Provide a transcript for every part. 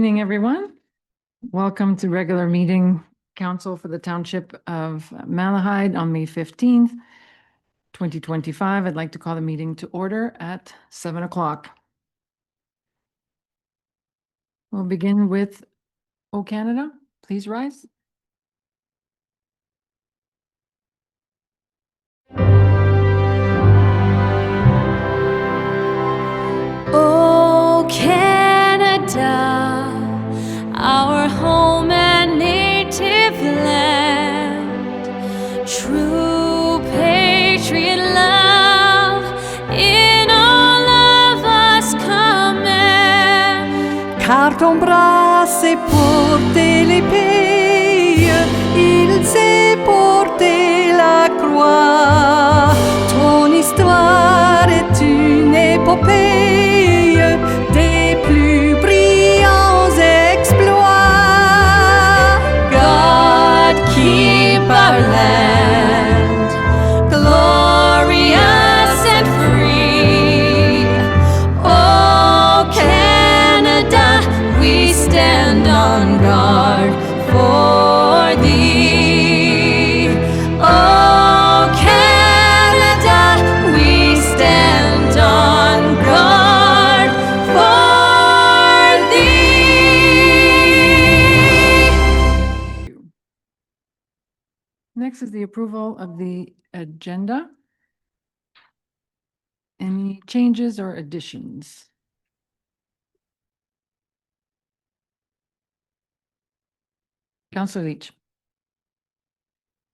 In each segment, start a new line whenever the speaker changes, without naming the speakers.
Evening, everyone. Welcome to regular meeting council for the Township of Malahide on May 15th, 2025. I'd like to call the meeting to order at 7 o'clock. We'll begin with O Canada. Please rise.
O Canada, our home and native land, true patriot love in all of us command.
Car ton bras s'est porté l'épée, il s'est porté la croix. Ton histoire est une épopée des plus brillants exploits.
God keep our land glorious and free. Oh Canada, we stand on guard for thee. Oh Canada, we stand on guard for thee.
Next is the approval of the agenda. Any changes or additions? Councillor Leach.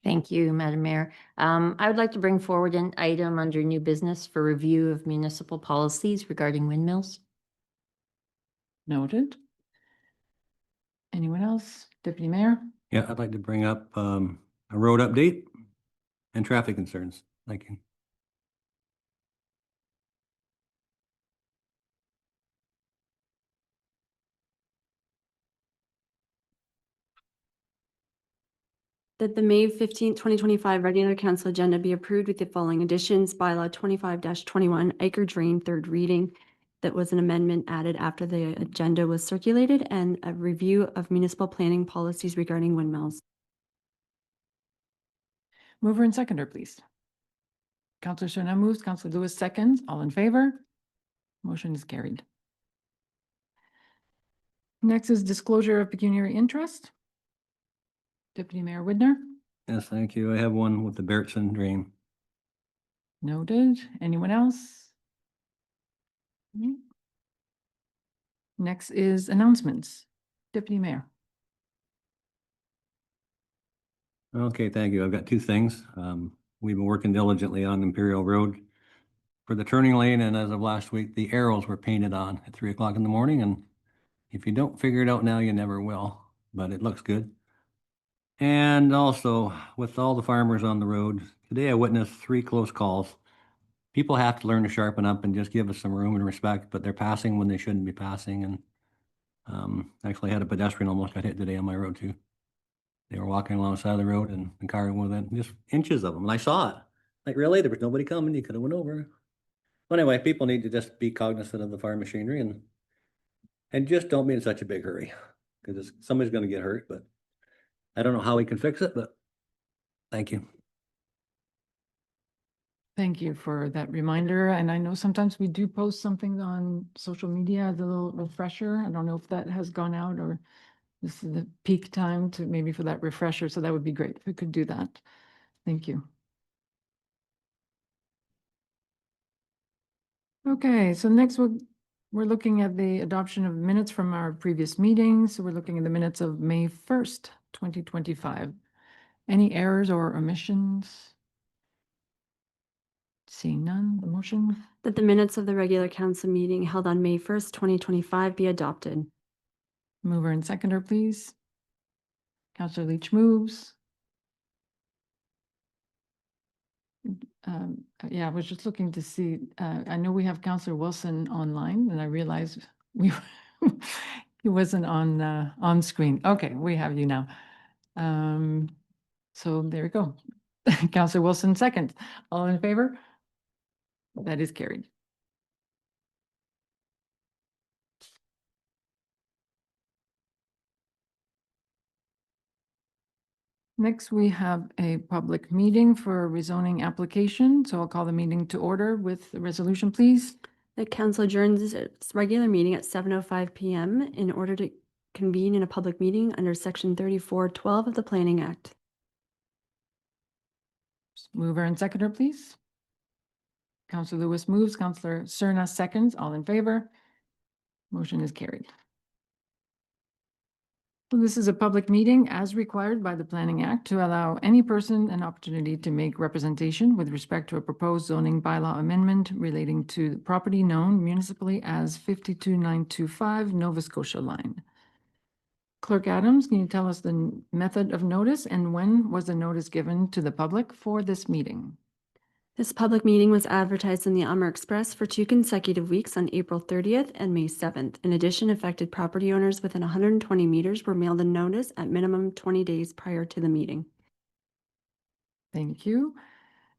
Thank you, Madam Mayor. I would like to bring forward an item under new business for review of municipal policies regarding windmills.
Noted. Anyone else? Deputy Mayor?
Yeah, I'd like to bring up a road update and traffic concerns. Thank you.
That the May 15th, 2025 regular council agenda be approved with the following additions. Bylaw 25-21 Iker Drain, third reading. That was an amendment added after the agenda was circulated, and a review of municipal planning policies regarding windmills.
Mover and seconder, please. Councillor Surna moves, Councillor Lewis seconds. All in favor? Motion is carried. Next is disclosure of pecuniary interest. Deputy Mayor Widner.
Yes, thank you. I have one with the Bertson Drain.
Noted. Anyone else? Next is announcements. Deputy Mayor.
Okay, thank you. I've got two things. We've been working diligently on Imperial Road for the turning lane, and as of last week, the arrows were painted on at 3 o'clock in the morning, and if you don't figure it out now, you never will, but it looks good. And also, with all the farmers on the road, today I witnessed 3 close calls. People have to learn to sharpen up and just give us some room and respect, but they're passing when they shouldn't be passing. And actually had a pedestrian almost got hit today on my road too. They were walking alongside of the road and the car within just inches of them. And I saw it. Like, really? There was nobody coming. You could have went over. But anyway, people need to just be cognizant of the farm machinery and just don't be in such a big hurry, because somebody's going to get hurt. But I don't know how we can fix it, but thank you.
Thank you for that reminder. And I know sometimes we do post something on social media as a little refresher. I don't know if that has gone out, or this is the peak time to maybe for that refresher. So that would be great if we could do that. Thank you. Okay, so next we're looking at the adoption of minutes from our previous meetings. So we're looking at the minutes of May 1st, 2025. Any errors or omissions? Seeing none, the motion.
That the minutes of the regular council meeting held on May 1st, 2025 be adopted.
Mover and seconder, please. Councillor Leach moves. Yeah, I was just looking to see, I know we have Councillor Wilson online, and I realized he wasn't on screen. Okay, we have you now. So there we go. Councillor Wilson second. All in favor? That is carried. Next, we have a public meeting for a rezoning application. So I'll call the meeting to order with the resolution, please.
The council adjourns its regular meeting at 7:05 PM in order to convene in a public meeting under Section 3412 of the Planning Act.
Mover and seconder, please. Counselor Lewis moves, Counselor Cerna seconds. All in favor? Motion is carried. So this is a public meeting as required by the Planning Act to allow any person an opportunity to make representation with respect to a proposed zoning bylaw amendment relating to the property known municipally as 52925 Nova Scotia Line. Clerk Adams, can you tell us the method of notice and when was the notice given to the public for this meeting?
This public meeting was advertised in the Amer Express for 2 consecutive weeks on April 30th and May 7th. In addition, affected property owners within 120 meters were mailed a notice at minimum 20 days prior to the meeting.
Thank you.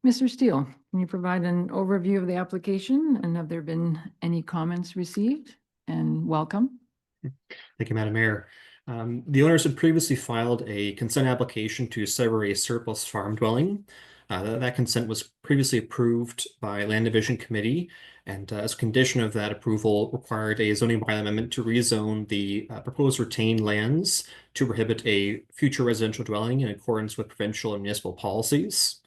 Mr. Steele, can you provide an overview of the application and have there been any comments received? And welcome.
Thank you, Madam Mayor. The owners had previously filed a consent application to sever a surplus farm dwelling. That consent was previously approved by Land Division Committee, and as a condition of that approval, required a zoning bylaw amendment to rezone the proposed retained lands to prohibit a future residential dwelling in accordance with provincial and municipal policies.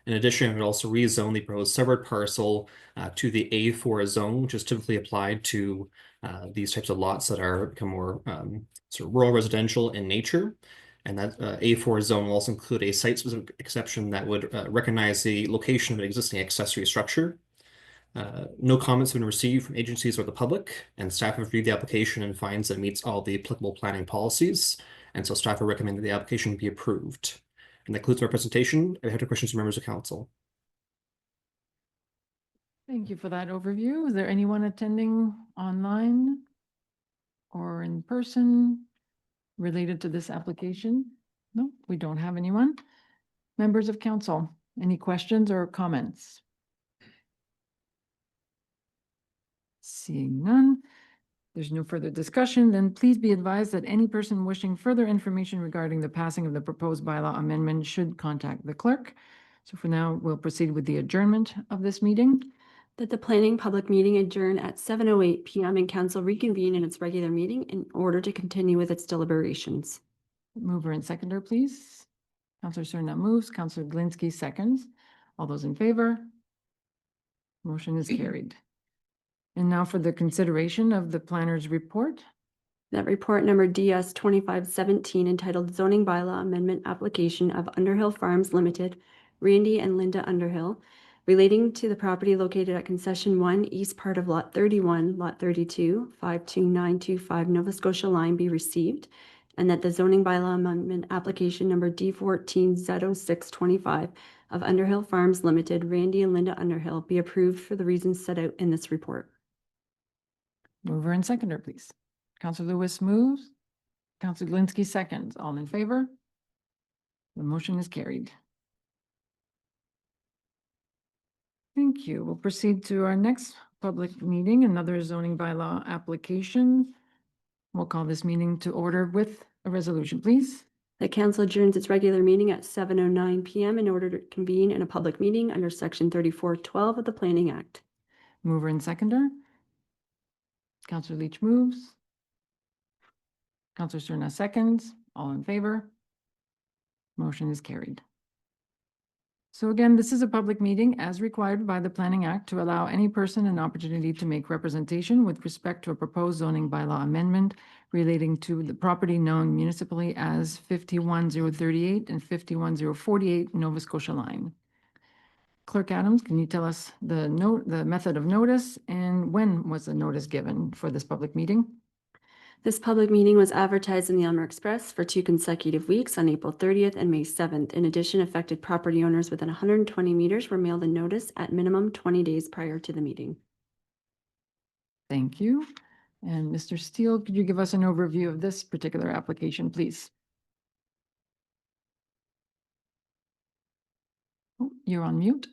In addition, it would also rezone the proposed severed parcel to the A4 zone, which is typically applied to these types of lots that are become more sort of rural residential in nature. And that A4 zone will also include a site-specific exception that would recognize the location of an existing accessory structure. No comments have been received from agencies or the public, and staff have reviewed the application and finds that it meets all the applicable planning policies. And so staff will recommend that the application be approved. And that concludes my presentation. I have no questions from members of council.
Thank you for that overview. Is there anyone attending online or in person related to this application? No, we don't have anyone. Members of council, any questions or comments? Seeing none, there's no further discussion, then please be advised that any person wishing further information regarding the passing of the proposed bylaw amendment should contact the clerk. So for now, we'll proceed with the adjournment of this meeting.
That the planning public meeting adjourn at 7:08 PM and council reconvene in its regular meeting in order to continue with its deliberations.
Mover and seconder, please. Counselor Cerna moves, Counselor Glinski seconds. All those in favor? Motion is carried. And now for the consideration of the planner's report.
That report number DS 2517 entitled Zoning Bylaw Amendment Application of Underhill Farms Limited, Randy and Linda Underhill, relating to the property located at Concession 1, east part of Lot 31, Lot 32, 52925 Nova Scotia Line be received, and that the zoning bylaw amendment application number D14Z0625 of Underhill Farms Limited, Randy and Linda Underhill, be approved for the reasons set out in this report.
Mover and seconder, please. Counselor Lewis moves. Counselor Glinski seconds. All in favor? The motion is carried. Thank you. We'll proceed to our next public meeting, another zoning bylaw application. We'll call this meeting to order with a resolution, please.
The council adjourns its regular meeting at 7:09 PM in order to convene in a public meeting under Section 3412 of the Planning Act.
Mover and seconder. Counselor Leach moves. Counselor Cerna seconds. All in favor? Motion is carried. So again, this is a public meeting as required by the Planning Act to allow any person an opportunity to make representation with respect to a proposed zoning bylaw amendment relating to the property known municipally as 51038 and 51048 Nova Scotia Line. Clerk Adams, can you tell us the method of notice and when was the notice given for this public meeting?
This public meeting was advertised in the Amer Express for 2 consecutive weeks on April 30th and May 7th. In addition, affected property owners within 120 meters were mailed a notice at minimum 20 days prior to the meeting.
Thank you. And Mr. Steele, could you give us an overview of this particular application, please? Oh, you're on mute.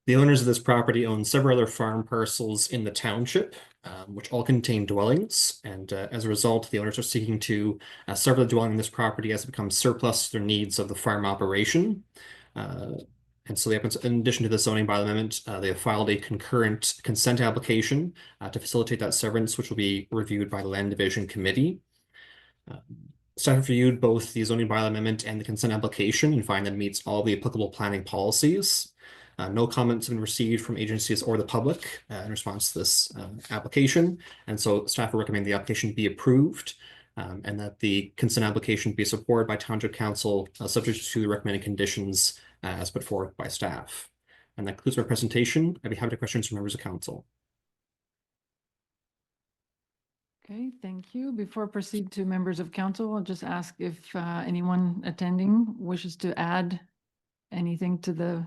The owners of this property own several other farm parcels in the township, which all contain dwellings. And as a result, the owners are seeking to sever the dwelling in this property as it becomes surplus to their needs of the farm operation. And so they have, in addition to the zoning bylaw amendment, they have filed a concurrent consent application to facilitate that severance, which will be reviewed by the Land Division Committee. Staff reviewed both the zoning bylaw amendment and the consent application and find that it meets all the applicable planning policies. No comments have been received from agencies or the public in response to this application. And so staff will recommend the application be approved and that the consent application be supported by Township Council, subject to the recommended conditions as put forward by staff. And that concludes my presentation. I'd be happy to questions from members of council.
Okay, thank you. Before I proceed to members of council, I'll just ask if anyone attending wishes to add anything to the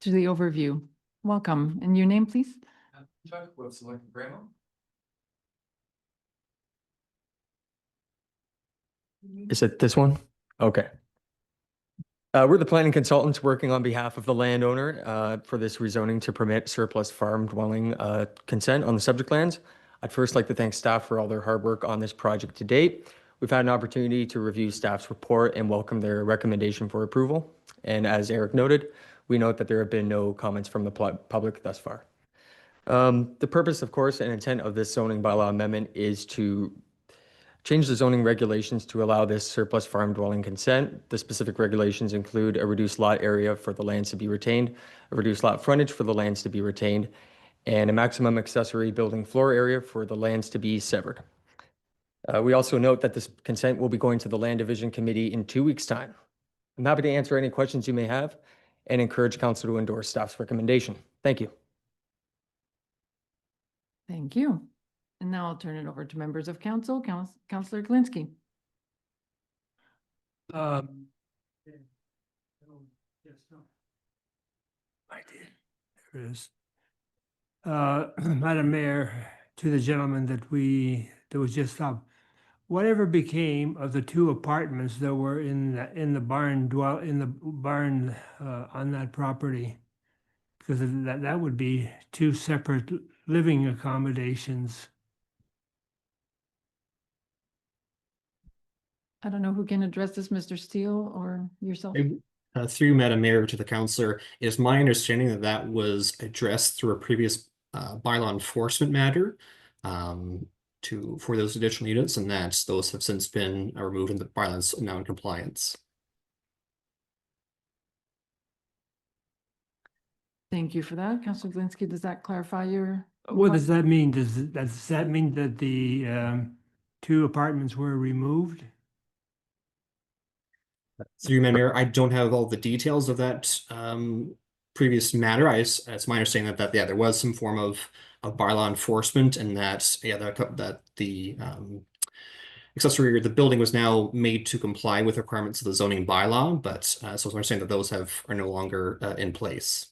overview. Welcome. And your name, please?
Is it this one? Okay. We're the planning consultants working on behalf of the landowner for this rezoning to permit surplus farm dwelling consent on the subject lands. I'd first like to thank staff for all their hard work on this project to date. We've had an opportunity to review staff's report and welcome their recommendation for approval. And as Eric noted, we note that there have been no comments from the public thus far. The purpose, of course, and intent of this zoning bylaw amendment is to change the zoning regulations to allow this surplus farm dwelling consent. The specific regulations include a reduced lot area for the lands to be retained, a reduced lot frontage for the lands to be retained, and a maximum accessory building floor area for the lands to be severed. We also note that this consent will be going to the Land Division Committee in 2 weeks' time. I'm happy to answer any questions you may have and encourage council to endorse staff's recommendation. Thank you.
Thank you. And now I'll turn it over to members of council. Councillor Glinski.
I did. There it is. Madam Mayor, to the gentleman that was just up, whatever became of the 2 apartments that were in the barn on that property? Because that would be 2 separate living accommodations.
I don't know who can address this, Mr. Steele or yourself.
Through Madam Mayor to the councillor, it is my understanding that that was addressed through a previous bylaw enforcement matter for those additional units, and that those have since been removed and the bylaws now in compliance.
Thank you for that. Councillor Glinski, does that clarify your?
What does that mean? Does that mean that the 2 apartments were removed?
Through Madam Mayor, I don't have all the details of that previous matter. It's my understanding that there was some form of bylaw enforcement, and that the accessory or the building was now made to comply with requirements of the zoning bylaw. But so it's my understanding that those are no longer in place.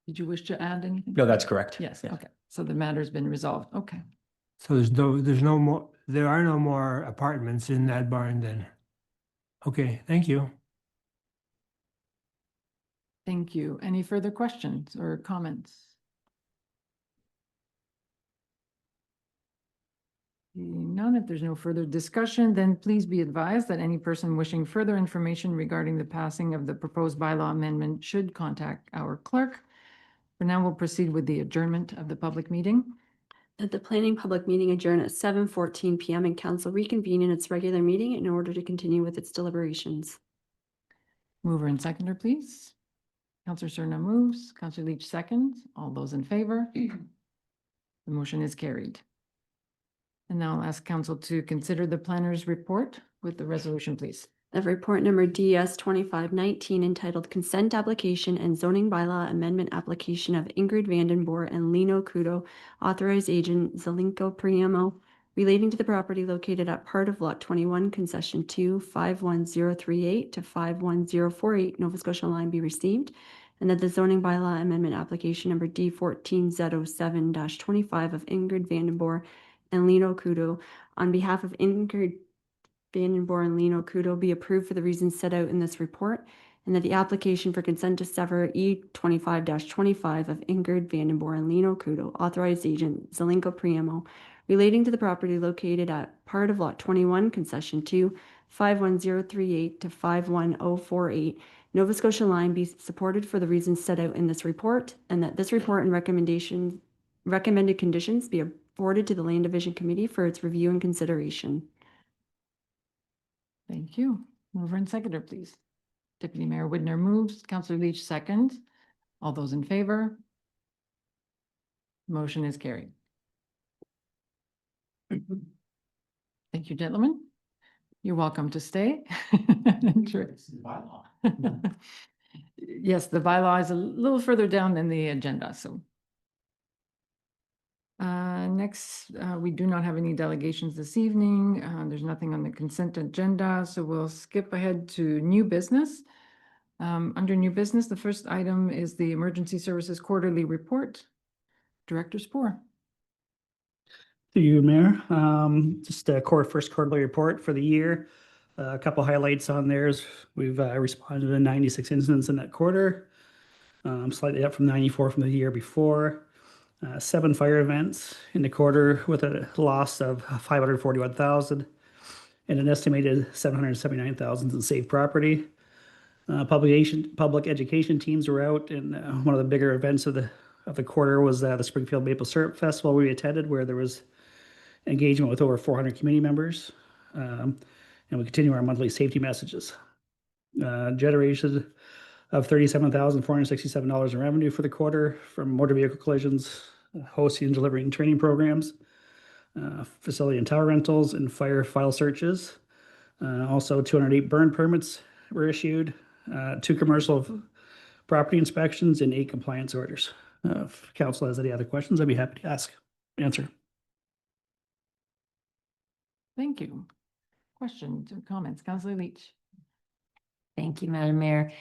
Did you wish to add anything?
No, that's correct.
Yes, okay. So the matter's been resolved. Okay.
So there are no more apartments in that barn then? Okay, thank you.
Thank you. Any further questions or comments? Seeing none, if there's no further discussion, then please be advised that any person wishing further information regarding the passing of the proposed bylaw amendment should contact our clerk. For now, we'll proceed with the adjournment of the public meeting.
That the planning public meeting adjourn at 7:14 PM and council reconvene in its regular meeting in order to continue with its deliberations.
Mover and seconder, please. Councillor Serna moves, Councillor Leach seconds. All those in favor? The motion is carried. And now I'll ask council to consider the planner's report with the resolution, please.
Of report number DS 2519 entitled Consent Application and Zoning Bylaw Amendment Application of Ingrid Vandenborre and Lino Kudo, Authorized Agent Zelenko Priamo, relating to the property located at part of Lot 21, Concession 2, 51038 to 51048, Nova Scotia line be received, and that the zoning bylaw amendment application number D14Z07-25 of Ingrid Vandenborre and Lino Kudo on behalf of Ingrid Vandenborre and Lino Kudo be approved for the reasons set out in this report, and that the application for consent to sever E25-25 of Ingrid Vandenborre and Lino Kudo, authorized agent Zelenko Priamo, relating to the property located at part of Lot 21, Concession 2, 51038 to 51048, Nova Scotia line be supported for the reasons set out in this report, and that this report and recommended conditions be forwarded to the Land Division Committee for its review and consideration.
Thank you. Mover and seconder, please. Deputy Mayor Widner moves, Councillor Leach seconds. All those in favor? Motion is carried. Thank you, gentlemen. You're welcome to stay. Sure. Yes, the bylaw is a little further down than the agenda, so. Next, we do not have any delegations this evening. There's nothing on the consent agenda, so we'll skip ahead to new business. Under new business, the first item is the Emergency Services Quarterly Report. Director Spoor.
Through you, Mayor. Just a first quarterly report for the year. A couple highlights on there is we've responded to 96 incidents in that quarter, slightly up from 94 from the year before. 7 fire events in the quarter with a loss of 541,000 and an estimated 779,000 in saved property. Public education teams were out, and one of the bigger events of the quarter was the Springfield Maple Syrup Festival we attended, where there was engagement with over 400 community members. And we continue our monthly safety messages. Generation of $37,467 in revenue for the quarter from motor vehicle collisions, hosting and delivering training programs, facility and tower rentals, and fire file searches. Also, 208 burn permits were issued, 2 commercial property inspections, and 8 compliance orders. If council has any other questions, I'd be happy to answer.
Thank you. Questions or comments? Councillor Leach.
Thank you, Madam Mayor.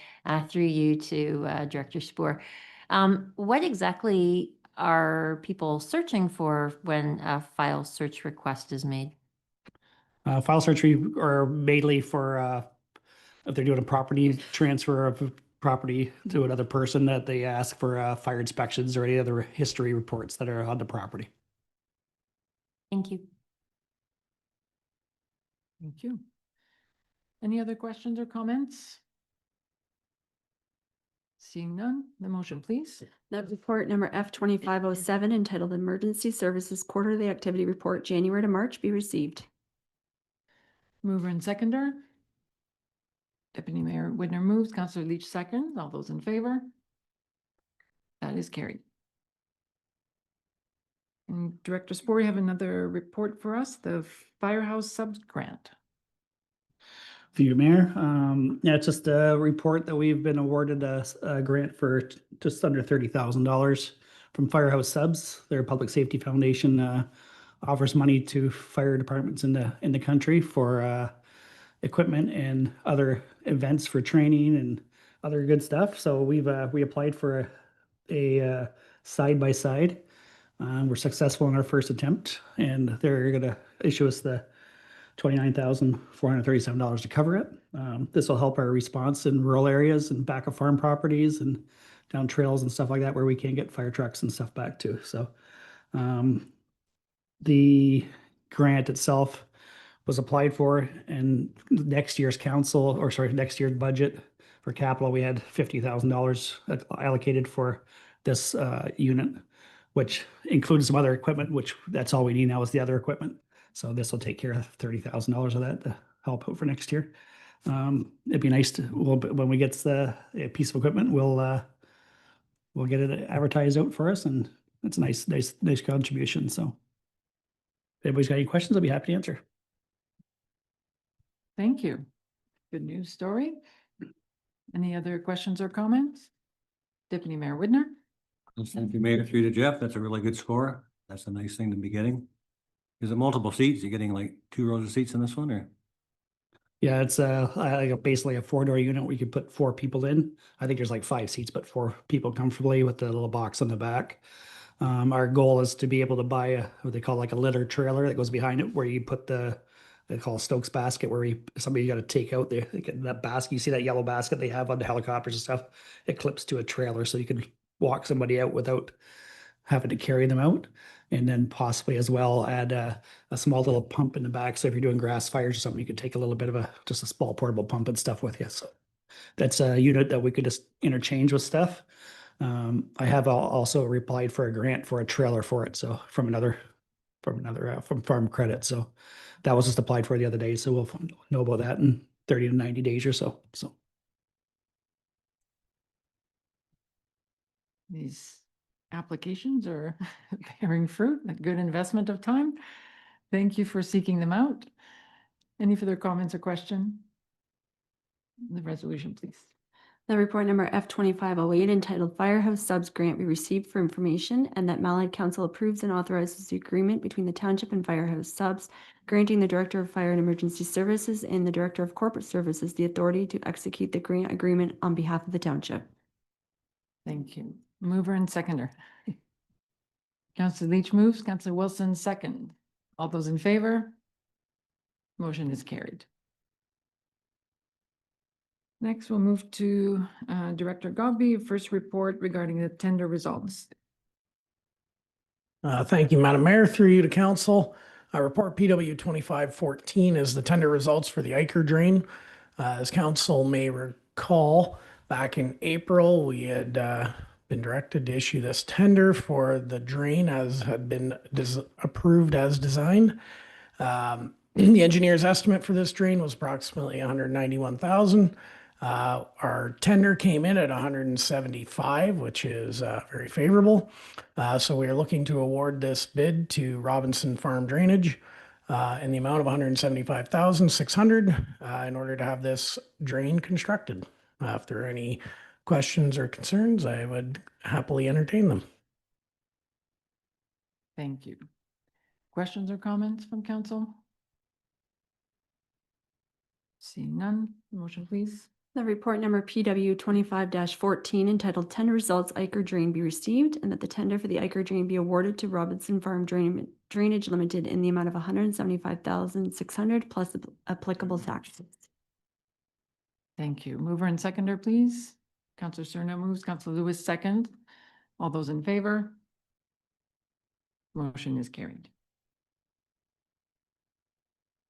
Through you to Director Spoor. What exactly are people searching for when a file search request is made?
File search are mainly for if they're doing a property transfer of a property to another person, that they ask for fire inspections or any other history reports that are on the property.
Thank you.
Thank you. Any other questions or comments? Seeing none, the motion, please.
That report number F2507, entitled Emergency Services Quarterly Activity Report, January to March, be received.
Mover and seconder. Deputy Mayor Widner moves, Councillor Leach seconds. All those in favor? That is carried. And Director Spoor, you have another report for us, the Firehouse Subs Grant.
For you, Mayor. Yeah, it's just a report that we've been awarded a grant for just under $30,000 from Firehouse Subs. Their public safety foundation offers money to fire departments in the country for equipment and other events for training and other good stuff. So we applied for a side-by-side. We're successful in our first attempt, and they're going to issue us the $29,437 to cover it. This will help our response in rural areas and back of farm properties and down trails and stuff like that, where we can't get fire trucks and stuff back to. So the grant itself was applied for, and next year's next year's budget for capital, we had $50,000 allocated for this unit, which includes some other equipment, which that's all we need now is the other equipment. So this will take care of $30,000 of that to help out for next year. It'd be nice to, when we get a piece of equipment, we'll get it advertised out for us, and it's a nice contribution. So if anybody's got any questions, I'll be happy to answer.
Thank you. Good news story. Any other questions or comments? Deputy Mayor Widner.
Thank you, Mayor. Through to Jeff. That's a really good score. That's a nice thing to be getting. Is it multiple seats? You're getting like 2 rows of seats in this one, or?
Yeah, it's basically a 4-door unit where you could put 4 people in. I think there's like 5 seats, but 4 people comfortably with the little box on the back. Our goal is to be able to buy what they call like a litter trailer that goes behind it, where you put the they call Stokes basket, where somebody got to take out that basket. You see that yellow basket they have on the helicopters and stuff? It clips to a trailer, so you can walk somebody out without having to carry them out. And then possibly as well add a small little pump in the back. So if you're doing grass fires or something, you could take a little bit of just a small portable pump and stuff with you. So that's a unit that we could just interchange with stuff. I have also replied for a grant for a trailer for it. So from Farm Credit. So that was just applied for the other day. So we'll know about that in 30 to 90 days or so. So
These applications are bearing fruit, a good investment of time. Thank you for seeking them out. Any further comments or question? The resolution, please.
That report number F-2508 entitled Firehouse Subs Grant be received for information, and that Mallard Council approves and authorizes the agreement between the Township and Firehouse Subs, granting the Director of Fire and Emergency Services and the Director of Corporate Services the authority to execute the grant agreement on behalf of the Township.
Thank you. Mover and seconder. Councillor Leach moves, Councillor Wilson second. All those in favor? Motion is carried. Next, we'll move to Director Godby, first report regarding the tender results.
Thank you, Madam Mayor. Through you to council. Report PW 2514 is the tender results for the Eicher drain. As council may recall, back in April, we had been directed to issue this tender for the drain as had been approved as designed. The engineer's estimate for this drain was approximately $191,000. Our tender came in at 175, which is very favorable. So we are looking to award this bid to Robinson Farm Drainage in the amount of $175,600 in order to have this drain constructed. If there are any questions or concerns, I would happily entertain them.
Thank you. Questions or comments from council? Seeing none, motion please.
The report number PW 25-14 entitled Tender Results Eicher Drain be received, and that the tender for the Eicher Drain be awarded to Robinson Farm Drainage Limited in the amount of $175,600 plus applicable taxes.
Thank you. Mover and seconder, please. Councillor Cerna moves, Councillor Lewis second. All those in favor? Motion is carried.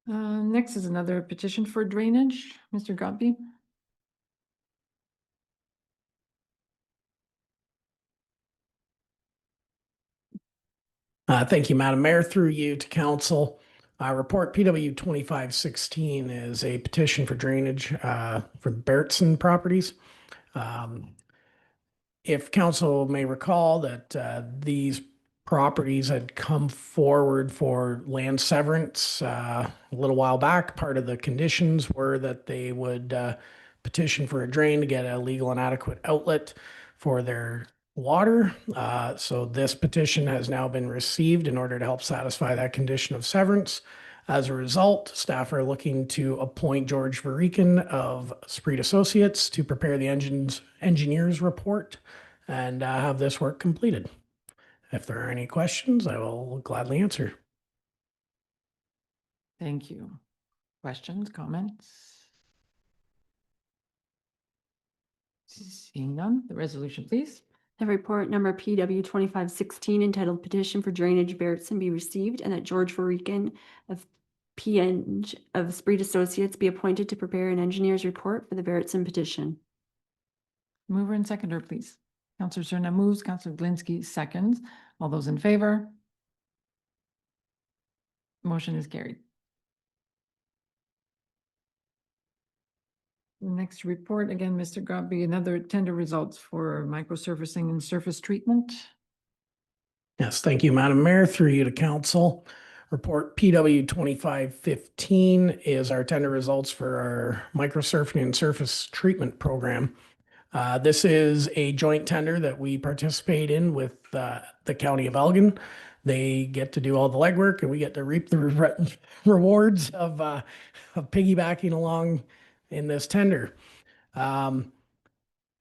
Next is another petition for drainage. Mr. Godby.
Thank you, Madam Mayor. Through you to council. Report PW 2516 is a petition for drainage for the Barrettson properties. If council may recall that these properties had come forward for land severance a little while back. Part of the conditions were that they would petition for a drain to get a legal and adequate outlet for their water. So this petition has now been received in order to help satisfy that condition of severance. As a result, staff are looking to appoint George Varican of Spreed Associates to prepare the engineer's report and have this work completed. If there are any questions, I will gladly answer.
Thank you. Questions, comments? Seeing none, the resolution, please.
The report number PW 2516 entitled Petition for Drainage Barrettson be received, and that George Varican of PNG of Spreed Associates be appointed to prepare an engineer's report for the Barrettson petition.
Mover and seconder, please. Councillor Cerna moves, Councillor Glinski seconds. All those in favor? Motion is carried. Next report, again, Mr. Godby, another tender results for microsurfacing and surface treatment.
Yes, thank you, Madam Mayor. Through you to council. Report PW 2515 is our tender results for our microsurfacing and surface treatment program. This is a joint tender that we participate in with the County of Elgin. They get to do all the legwork and we get to reap the rewards of piggybacking along in this tender.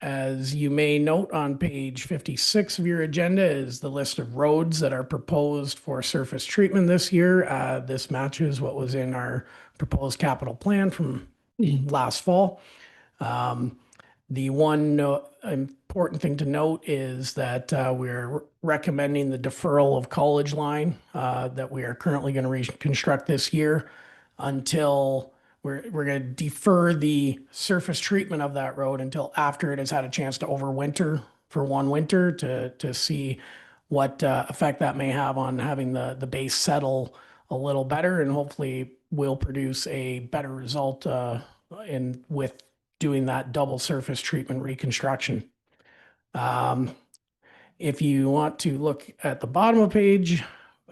As you may note on page 56 of your agenda is the list of roads that are proposed for surface treatment this year. This matches what was in our proposed capital plan from last fall. The one important thing to note is that we're recommending the deferral of College Line that we are currently going to reconstruct this year until we're going to defer the surface treatment of that road until after it has had a chance to overwinter for one winter to see what effect that may have on having the base settle a little better, and hopefully will produce a better result with doing that double surface treatment reconstruction. If you want to look at the bottom of page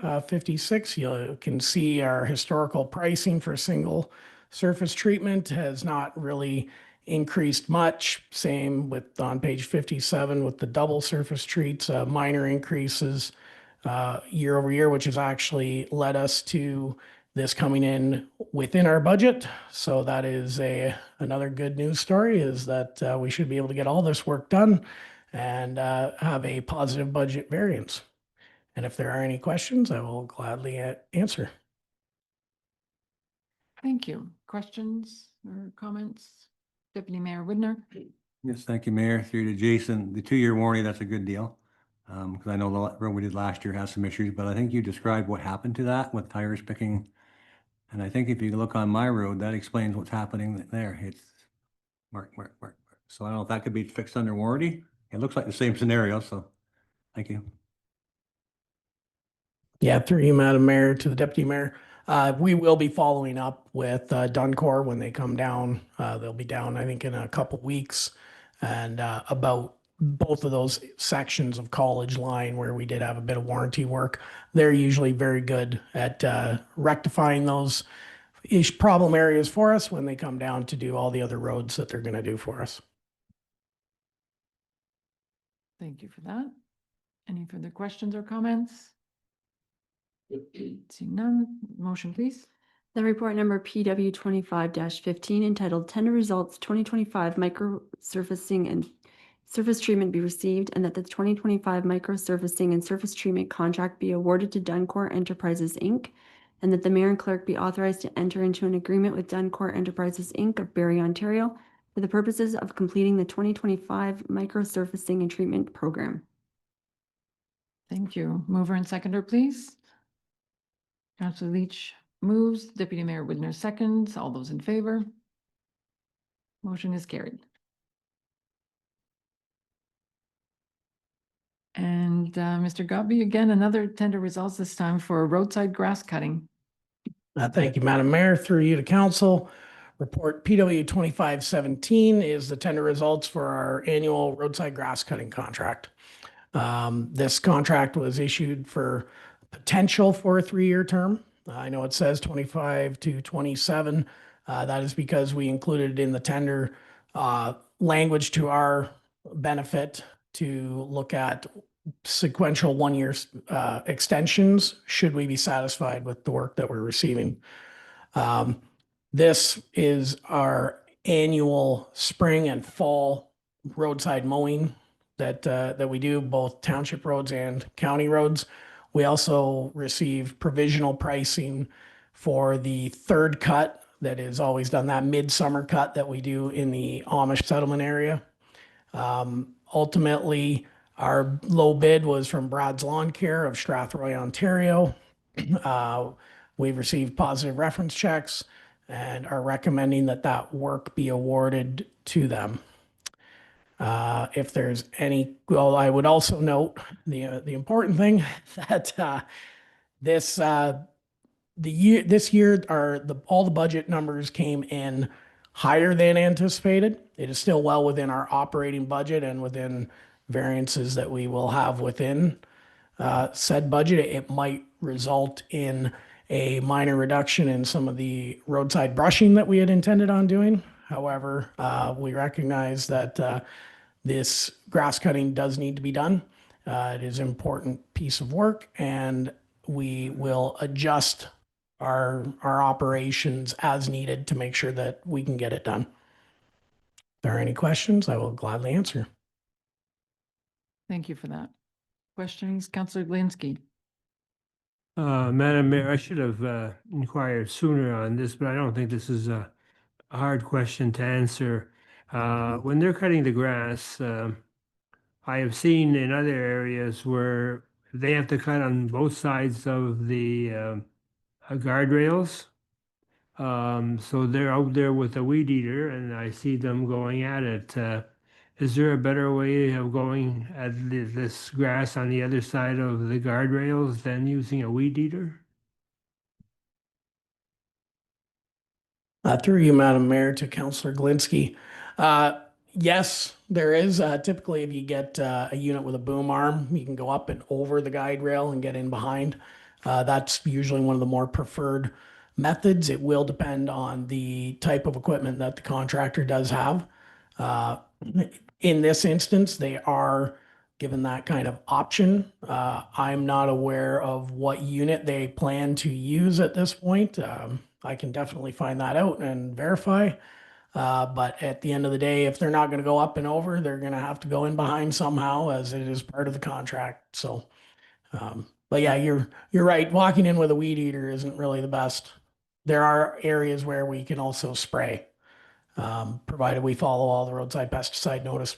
56, you can see our historical pricing for single surface treatment has not really increased much. Same with on page 57 with the double surface treats, minor increases year over year, which has actually led us to this coming in within our budget. So that is another good news story, is that we should be able to get all this work done and have a positive budget variance. And if there are any questions, I will gladly answer.
Thank you. Questions or comments? Deputy Mayor Widner?
Yes, thank you, Mayor. Through to Jason, the 2-year warranty, that's a good deal. Because I know the road we did last year has some issues, but I think you described what happened to that with tires picking. And I think if you look on my road, that explains what's happening there. It's mark. So I don't know if that could be fixed under warranty. It looks like the same scenario, so thank you.
Yeah, through you, Madam Mayor, to the Deputy Mayor. We will be following up with Duncor when they come down. They'll be down, I think, in a couple weeks, and about both of those sections of College Line where we did have a bit of warranty work. They're usually very good at rectifying those problem areas for us when they come down to do all the other roads that they're going to do for us.
Thank you for that. Any further questions or comments? Seeing none, motion please.
The report number PW 25-15 entitled Tender Results 2025 Microsurfacing and Surface Treatment be received, and that the 2025 Microsurfacing and Surface Treatment contract be awarded to Duncor Enterprises, Inc., and that the mayor and clerk be authorized to enter into an agreement with Duncor Enterprises, Inc. of Barrie, Ontario, for the purposes of completing the 2025 Microsurfacing and Treatment Program.
Thank you. Mover and seconder, please. Councillor Leach moves, Deputy Mayor Widner seconds. All those in favor? Motion is carried. And Mr. Gobby, again, another tender results, this time for roadside grass cutting.
Thank you, Madam Mayor. Through you to council. Report PW 2517 is the tender results for our annual roadside grass cutting contract. This contract was issued for potential for a 3-year term. I know it says 25 to 27. That is because we included in the tender language to our benefit to look at sequential 1-year extensions should we be satisfied with the work that we're receiving. This is our annual spring and fall roadside mowing that we do, both township roads and county roads. We also receive provisional pricing for the third cut that is always done, that midsummer cut that we do in the Amish settlement area. Ultimately, our low bid was from Brad's Lawn Care of Strathroy, Ontario. We've received positive reference checks and are recommending that work be awarded to them. If there's any, well, I would also note the important thing that this year all the budget numbers came in higher than anticipated. It is still well within our operating budget and within variances that we will have within said budget. It might result in a minor reduction in some of the roadside brushing that we had intended on doing. However, we recognize that this grass cutting does need to be done. It is an important piece of work, and we will adjust our operations as needed to make sure that we can get it done. there are any questions, I will gladly answer.
Thank you for that. Questions, Councillor Glinski?
Madam Mayor, I should have inquired sooner on this, but I don't think this is a hard question to answer. When they're cutting the grass, I have seen in other areas where they have to cut on both sides of the guardrails. So they're out there with a weed eater and I see them going at it. Is there a better way of going at this grass on the other side of the guardrails than using a weed eater?
Through you, Madam Mayor, to Councillor Glinski. Yes, there is. Typically, if you get a unit with a boom arm, you can go up and over the guide rail and get in behind. That's usually one of the more preferred methods. It will depend on the type of equipment that the contractor does have. In this instance, they are given that kind of option. I'm not aware of what unit they plan to use at this point. I can definitely find that out and verify. But at the end of the day, if they're not going to go up and over, they're going to have to go in behind somehow, as it is part of the contract. So, but yeah, you're right. Walking in with a weed eater isn't really the best. There are areas where we can also spray, provided we follow all the roadside pesticide notice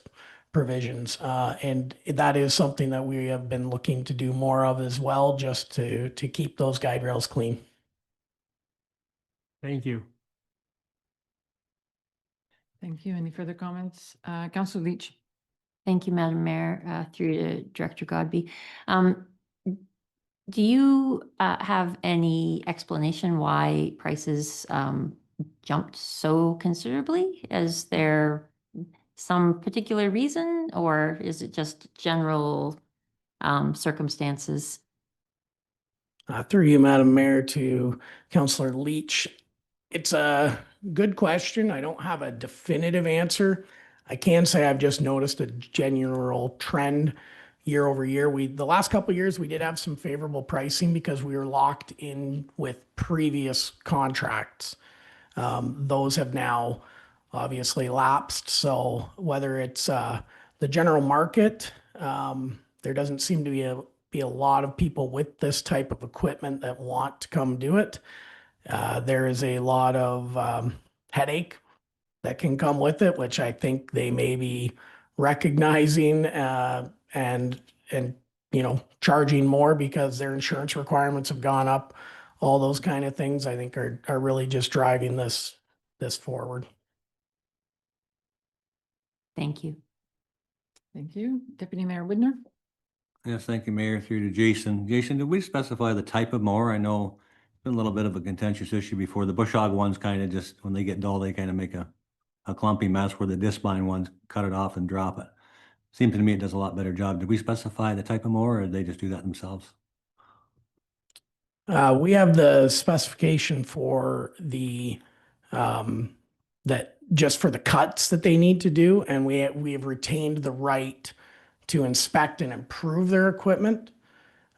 provisions. And that is something that we have been looking to do more of as well, just to keep those guide rails clean.
Thank you.
Thank you. Any further comments? Councillor Leach?
Thank you, Madam Mayor, through to Director Godby. Do you have any explanation why prices jumped so considerably? Is there some particular reason, or is it just general circumstances?
Through you, Madam Mayor, to Councillor Leach. It's a good question. I don't have a definitive answer. I can say I've just noticed a general trend year over year. The last couple of years, we did have some favorable pricing because we were locked in with previous contracts. Those have now obviously lapsed. So whether it's the general market, there doesn't seem to be a lot of people with this type of equipment that want to come do it. There is a lot of headache that can come with it, which I think they may be recognizing and charging more because their insurance requirements have gone up. All those kind of things I think are really just driving this forward.
Thank you.
Thank you. Deputy Mayor Widner?
Yes, thank you, Mayor. Through to Jason. Jason, did we specify the type of mower? I know it's been a little bit of a contentious issue before. The bush hog ones kind of just, when they get dull, they kind of make a clumpy mess, where the disc blind ones cut it off and drop it. Seems to me it does a lot better job. Did we specify the type of mower, or did they just do that themselves?
We have the specification for the that just for the cuts that they need to do, and we have retained the right to inspect and improve their equipment.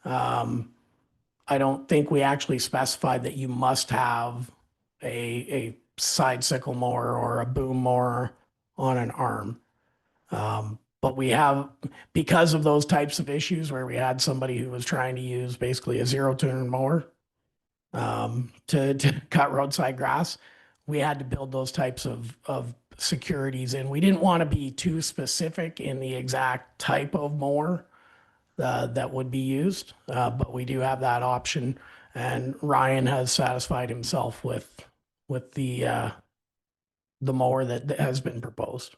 I don't think we actually specified that you must have a side sickle mower or a boom mower on an arm. But we have, because of those types of issues where we had somebody who was trying to use basically a zero turn mower to cut roadside grass, we had to build those types of securities in. We didn't want to be too specific in the exact type of mower that would be used, but we do have that option. And Ryan has satisfied himself with the mower that has been proposed.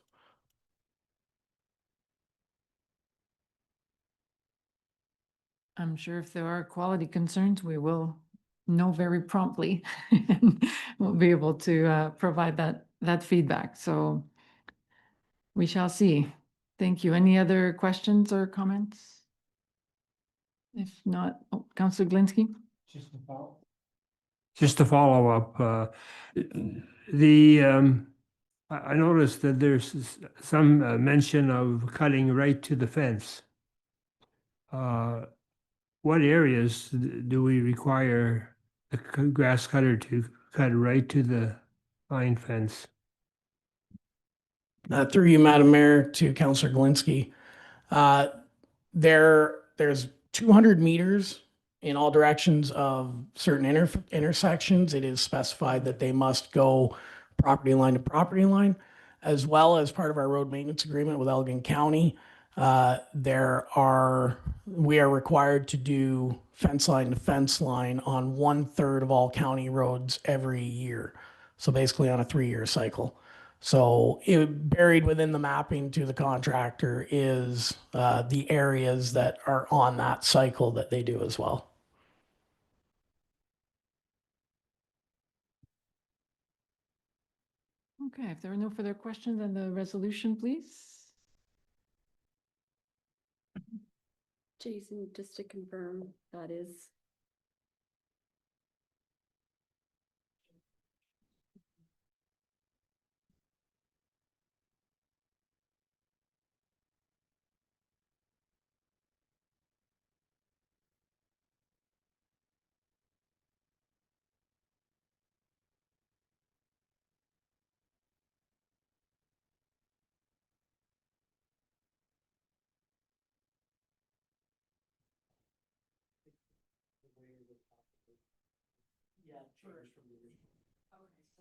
I'm sure if there are quality concerns, we will know very promptly and we'll be able to provide that feedback. So we shall see. Thank you. Any other questions or comments? If not, Councillor Glinski?
Just to follow up, I noticed that there's some mention of cutting right to the fence. What areas do we require the grass cutter to cut right to the line fence?
Through you, Madam Mayor, to Councillor Galinsky. There's 200 meters in all directions of certain intersections. It is specified that they must go property line to property line, as well as part of our road maintenance agreement with Elgin County. We are required to do fence line to fence line on 1/3 of all county roads every year. So basically on a 3-year cycle. So buried within the mapping to the contractor is the areas that are on that cycle that they do as well.
Okay, if there are no further questions on the resolution, please.
Jason, just to confirm, that is.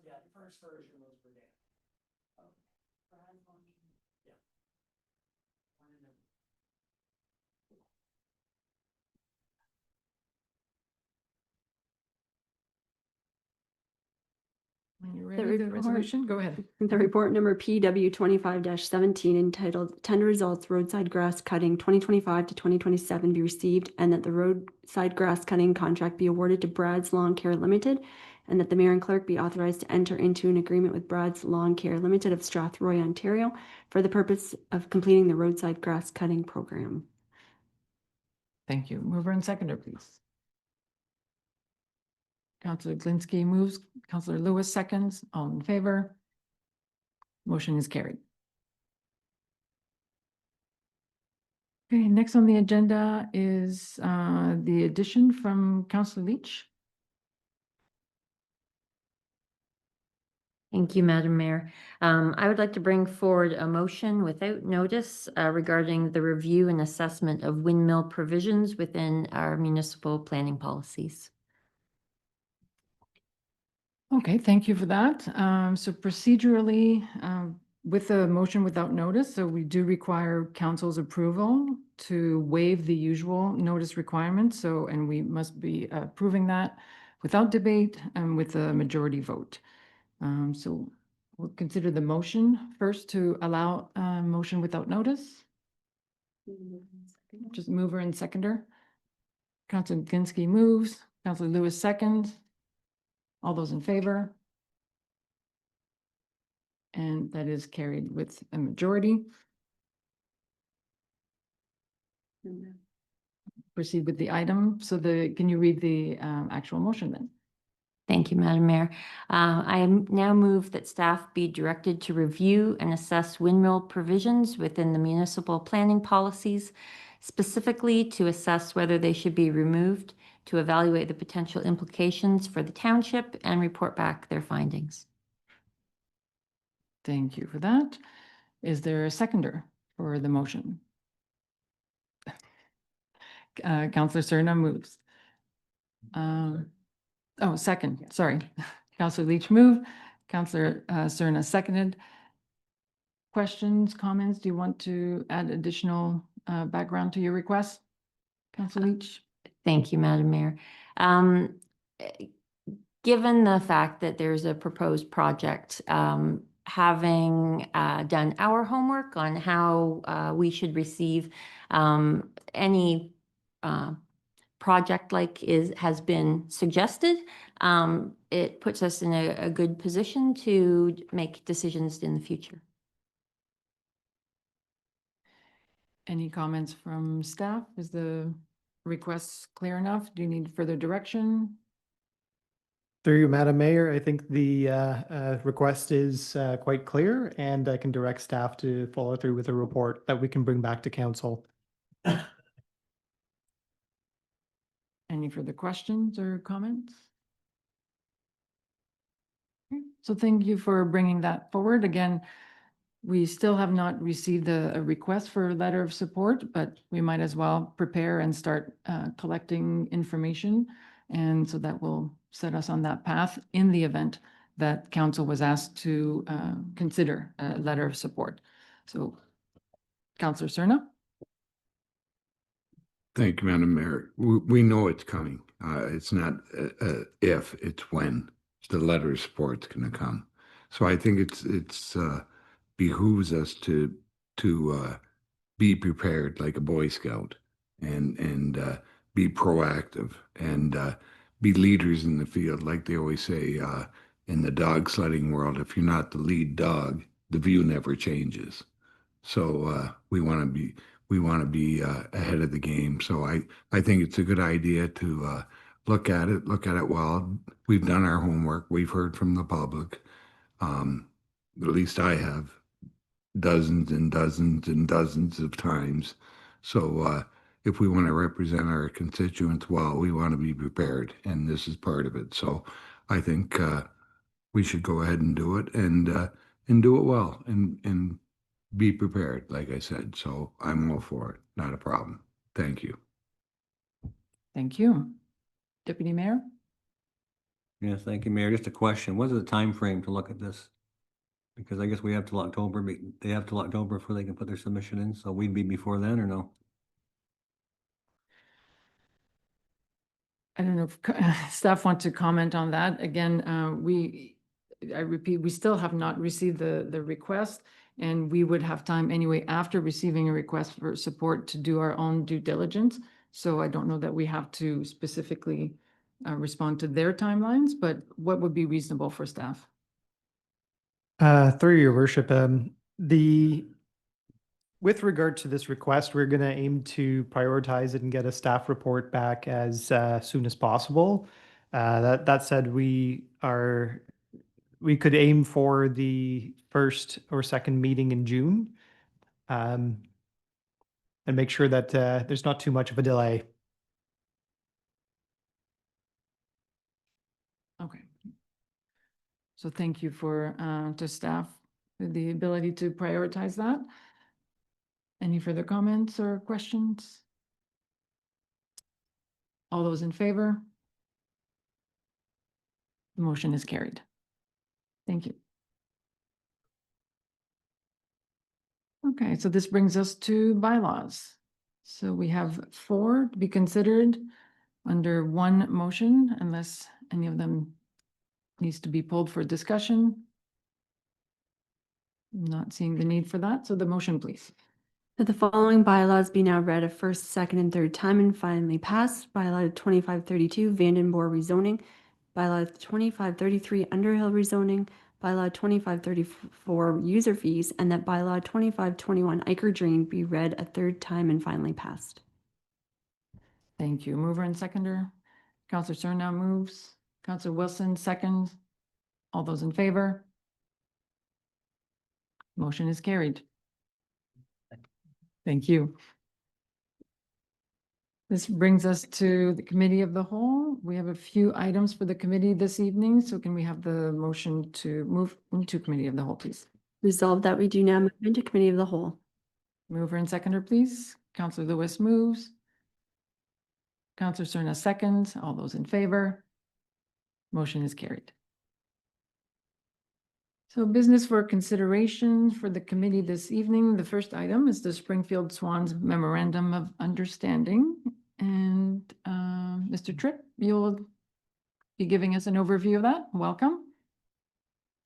Yeah, first version was for Dan.
When you're ready, the resolution, go ahead.
The report number PW 25-17 entitled Tender Results Roadside Grass Cutting 2025 to 2027 be received, and that the roadside grass cutting contract be awarded to Brad's Lawn Care Limited, and that the mayor and clerk be authorized to enter into an agreement with Brad's Lawn Care Limited of Strathroy, Ontario, for the purpose of completing the roadside grass cutting program.
Thank you. Mover and seconder, please. Councillor Glinski moves, Councillor Lewis seconds, all in favor. Motion is carried. Okay, next on the agenda is the addition from Councillor Leach.
Thank you, Madam Mayor. I would like to bring forward a motion without notice regarding the review and assessment of windmill provisions within our municipal planning policies.
Okay, thank you for that. So procedurally, with a motion without notice, so we do require council's approval to waive the usual notice requirements. So, and we must be approving that without debate and with a majority vote. So we'll consider the motion first to allow motion without notice. Just mover and seconder. Councilor Glinski moves, Councilor Lewis seconds. All those in favor? And that is carried with a majority. Proceed with the item. So can you read the actual motion then?
Thank you, Madam Mayor. I now move that staff be directed to review and assess windmill provisions within the municipal planning policies, specifically to assess whether they should be removed, to evaluate the potential implications for the township, and report back their findings.
Thank you for that. Is there a seconder for the motion? Councillor Serna moves. Oh, second, sorry. Councillor Leach moved, Councillor Serna seconded. Questions, comments? Do you want to add additional background to your request? Councillor Leach?
Thank you, Madam Mayor. Given the fact that there's a proposed project, having done our homework on how we should receive any project like has been suggested, it puts us in a good position to make decisions in the future.
Any comments from staff? Is the request clear enough? Do you need further direction?
Through you, Madam Mayor, I think the request is quite clear, and I can direct staff to follow through with a report that we can bring back to council.
Any further questions or comments? Okay, so thank you for bringing that forward. Again, We still have not received a request for a letter of support, but we might as well prepare and start collecting information. And so that will set us on that path in the event that council was asked to consider a letter of support. So Councillor Cerna?
Thank you, Madam Mayor. We know it's coming. It's not if, it's when the letter of support's going to come. So I think it's behooves us to be prepared like a Boy Scout and be proactive and be leaders in the field. Like they always say in the dog sledding world, if you're not the lead dog, the view never changes. So we want to be ahead of the game. So I think it's a good idea to look at it well. We've done our homework. We've heard from the public. At least I have dozens and dozens and dozens of times. So if we want to represent our constituents well, we want to be prepared, and this is part of it. So I think we should go ahead and do it and do it well and be prepared, like I said. So I'm all for it. Not a problem. Thank you.
Thank you. Deputy Mayor?
Yes, thank you, Mayor. Just a question. What is the time frame to look at this? Because I guess we have till October, but they have till October before they can put their submission in. So we'd be before then or no?
I don't know if staff want to comment on that. Again, I repeat, we still have not received the request, and we would have time anyway after receiving a request for support to do our own due diligence. So I don't know that we have to specifically respond to their timelines, but what would be reasonable for staff?
Through your worship, with regard to this request, we're going to aim to prioritize it and get a staff report back as soon as possible. That said, we could aim for the first or second meeting in June, and make sure that there's not too much of a delay.
Okay. So thank you to staff for the ability to prioritize that. Any further comments or questions? All those in favor? The motion is carried. Thank you. Okay, so this brings us to bylaws. So we have 4 to be considered under one motion, unless any of them needs to be pulled for discussion. Not seeing the need for that, so the motion, please.
That the following bylaws be now read a first, second, and third time and finally passed. Bylaw 2532, Vandenborre rezoning. Bylaw 2533, Underhill rezoning. Bylaw 2534, user fees, and that bylaw 2521, Iker Drain, be read a third time and finally passed.
Thank you. Mover and seconder. Councillor Cerna moves. Councillor Wilson seconds. All those in favor? Motion is carried. Thank you. This brings us to the Committee of the Whole. We have a few items for the committee this evening, so can we have the motion to move into Committee of the Whole, please?
Resolved that we do now move into Committee of the Whole.
Mover and seconder, please. Councillor Lewis moves. Councillor Cerna seconds. All those in favor? Motion is carried. So business for consideration for the committee this evening. The first item is the Springfield Swans Memorandum of Understanding. And Mr. Tripp, you'll be giving us an overview of that. Welcome.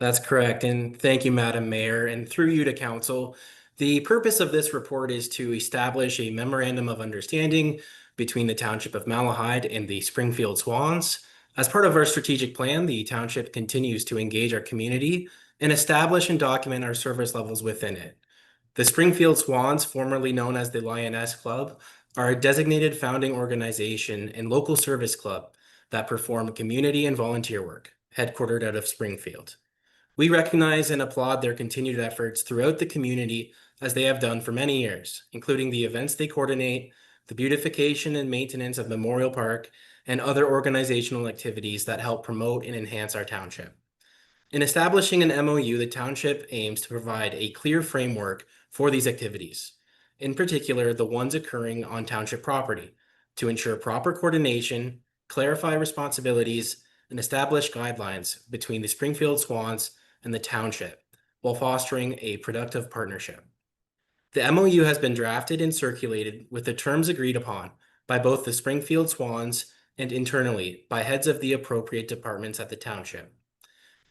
That's correct. And thank you, Madam Mayor. And through you to Council, the purpose of this report is to establish a memorandum of understanding between the Township of Malahide and the Springfield Swans. As part of our strategic plan, the Township continues to engage our community and establish and document our service levels within it. The Springfield Swans, formerly known as the Lioness Club, are a designated founding organization and local service club that perform community and volunteer work, headquartered out of Springfield. We recognize and applaud their continued efforts throughout the community as they have done for many years, including the events they coordinate, the beautification and maintenance of Memorial Park, and other organizational activities that help promote and enhance our township. In establishing an MOU, the township aims to provide a clear framework for these activities, in particular, the ones occurring on township property, to ensure proper coordination, clarify responsibilities, and establish guidelines between the Springfield Swans and the township, while fostering a productive partnership. The MOU has been drafted and circulated with the terms agreed upon by both the Springfield Swans and internally by heads of the appropriate departments at the township.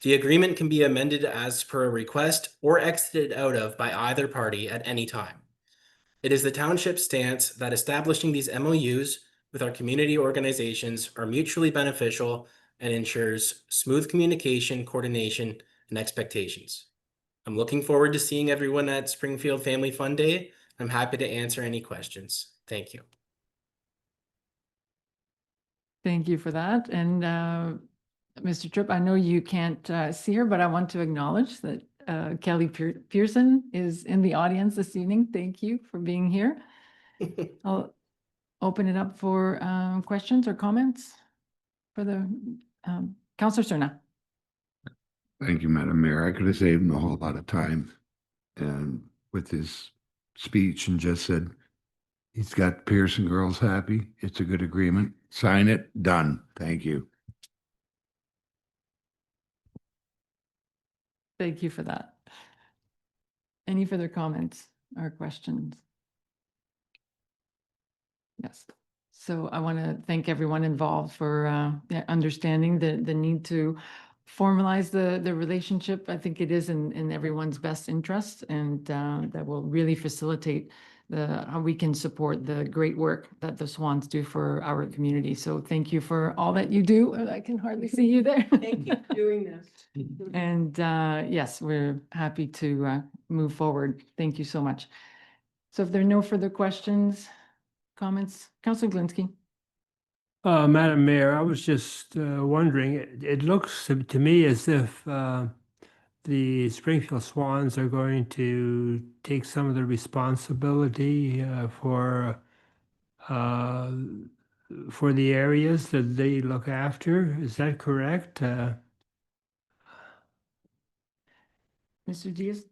The agreement can be amended as per a request or exited out of by either party at any time. It is the township's stance that establishing these MOUs with our community organizations are mutually beneficial and ensures smooth communication, coordination, and expectations. I'm looking forward to seeing everyone at Springfield Family Fun Day. I'm happy to answer any questions. Thank you.
Thank you for that. And Mr. Tripp, I know you can't see her, but I want to acknowledge that Kelly Pearson is in the audience this evening. Thank you for being here. I'll open it up for questions or comments for the Councillor Cerna.
Thank you, Madam Mayor. I could have saved him a whole lot of time and with his speech and just said, he's got Pearson girls happy. It's a good agreement. Sign it. Done. Thank you.
Thank you for that. Any further comments or questions? Yes. So I want to thank everyone involved for understanding the need to formalize the relationship. I think it is in everyone's best interest, and that will really facilitate how we can support the great work that the Swans do for our community. So thank you for all that you do. I can hardly see you there.
Thank you for doing this.
And yes, we're happy to move forward. Thank you so much. So if there are no further questions, comments, Councillor Glinski.
Madam Mayor, I was just wondering, it looks to me as if the Springfield Swans are going to take some of the responsibility for the areas that they look after. Is that correct?
Mr. Diaz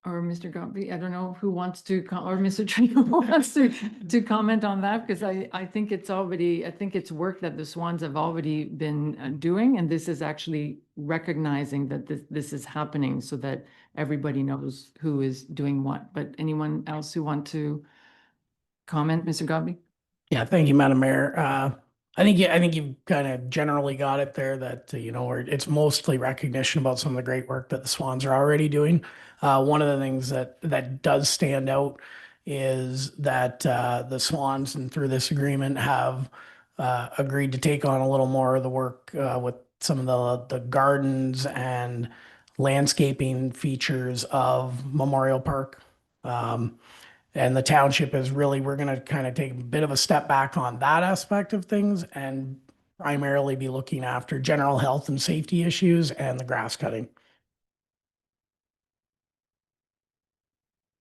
or Mr. Gombe, I don't know who wants to, or Mr. Trio wants to comment on that, because I think it's already, I think it's work that the Swans have already been doing, and this is actually recognizing that this is happening so that everybody knows who is doing what. But anyone else who want to comment, Mr. Gombe?
Yeah, thank you, Madam Mayor. I think you've kind of generally got it there that, it's mostly recognition about some of the great work that the Swans are already doing. One of the things that does stand out is that the Swans, and through this agreement, have agreed to take on a little more of the work with some of the gardens and landscaping features of Memorial Park. And the township is really, we're going to kind of take a bit of a step back on that aspect of things and primarily be looking after general health and safety issues and the grass cutting.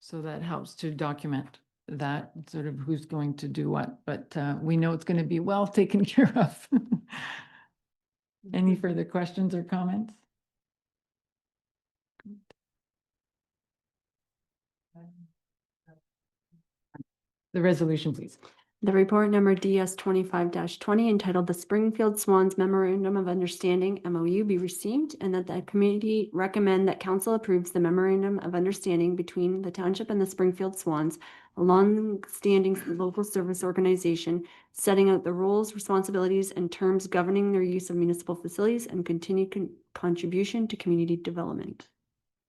So that helps to document that, sort of who's going to do what, but we know it's going to be well taken care of. Any further questions or comments? The resolution, please.
The report number DS 25-20 entitled The Springfield Swans Memorandum of Understanding MOU be received, and that the committee recommend that council approves the memorandum of understanding between the township and the Springfield Swans, a long-standing local service organization, setting out the roles, responsibilities, and terms governing their use of municipal facilities and continued contribution to community development.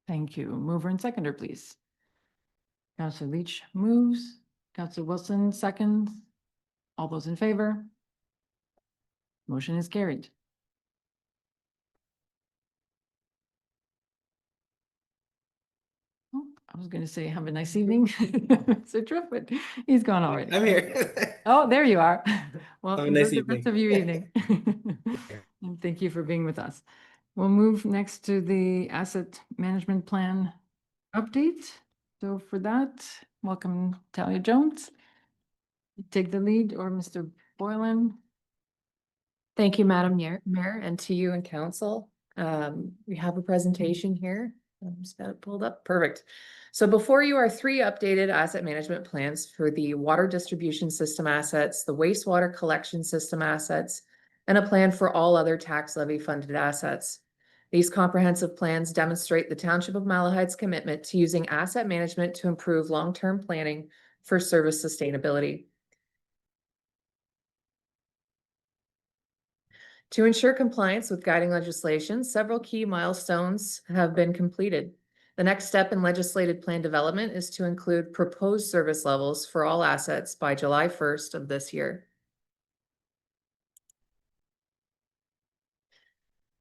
Thank you. Mover and seconder, please. Councillor Leach moves. Councillor Wilson seconds. All those in favor? Motion is carried. Oh, I was going to say have a nice evening, Mr. Tripp, but he's gone already.
I'm here.
Oh, there you are. Well,
Have a
enjoy
nice
the rest
evening.
of your evening. And thank you for being with us. We'll move next to the asset management plan update. So for that, welcome Talia Jones. Take the lead, or Mr. Boylan.
Thank you, Madam Mayor, and to you and council. We have a presentation here. I'm just got it pulled up. Perfect. So before you are 3 updated asset management plans for the water distribution system assets, the wastewater collection system assets, and a plan for all other tax levy funded assets. These comprehensive plans demonstrate the Township of Malahide's commitment to using asset management to improve long-term planning for service sustainability. To ensure compliance with guiding legislation, several key milestones have been completed. The next step in legislated plan development is to include proposed service levels for all assets by July 1st of this year.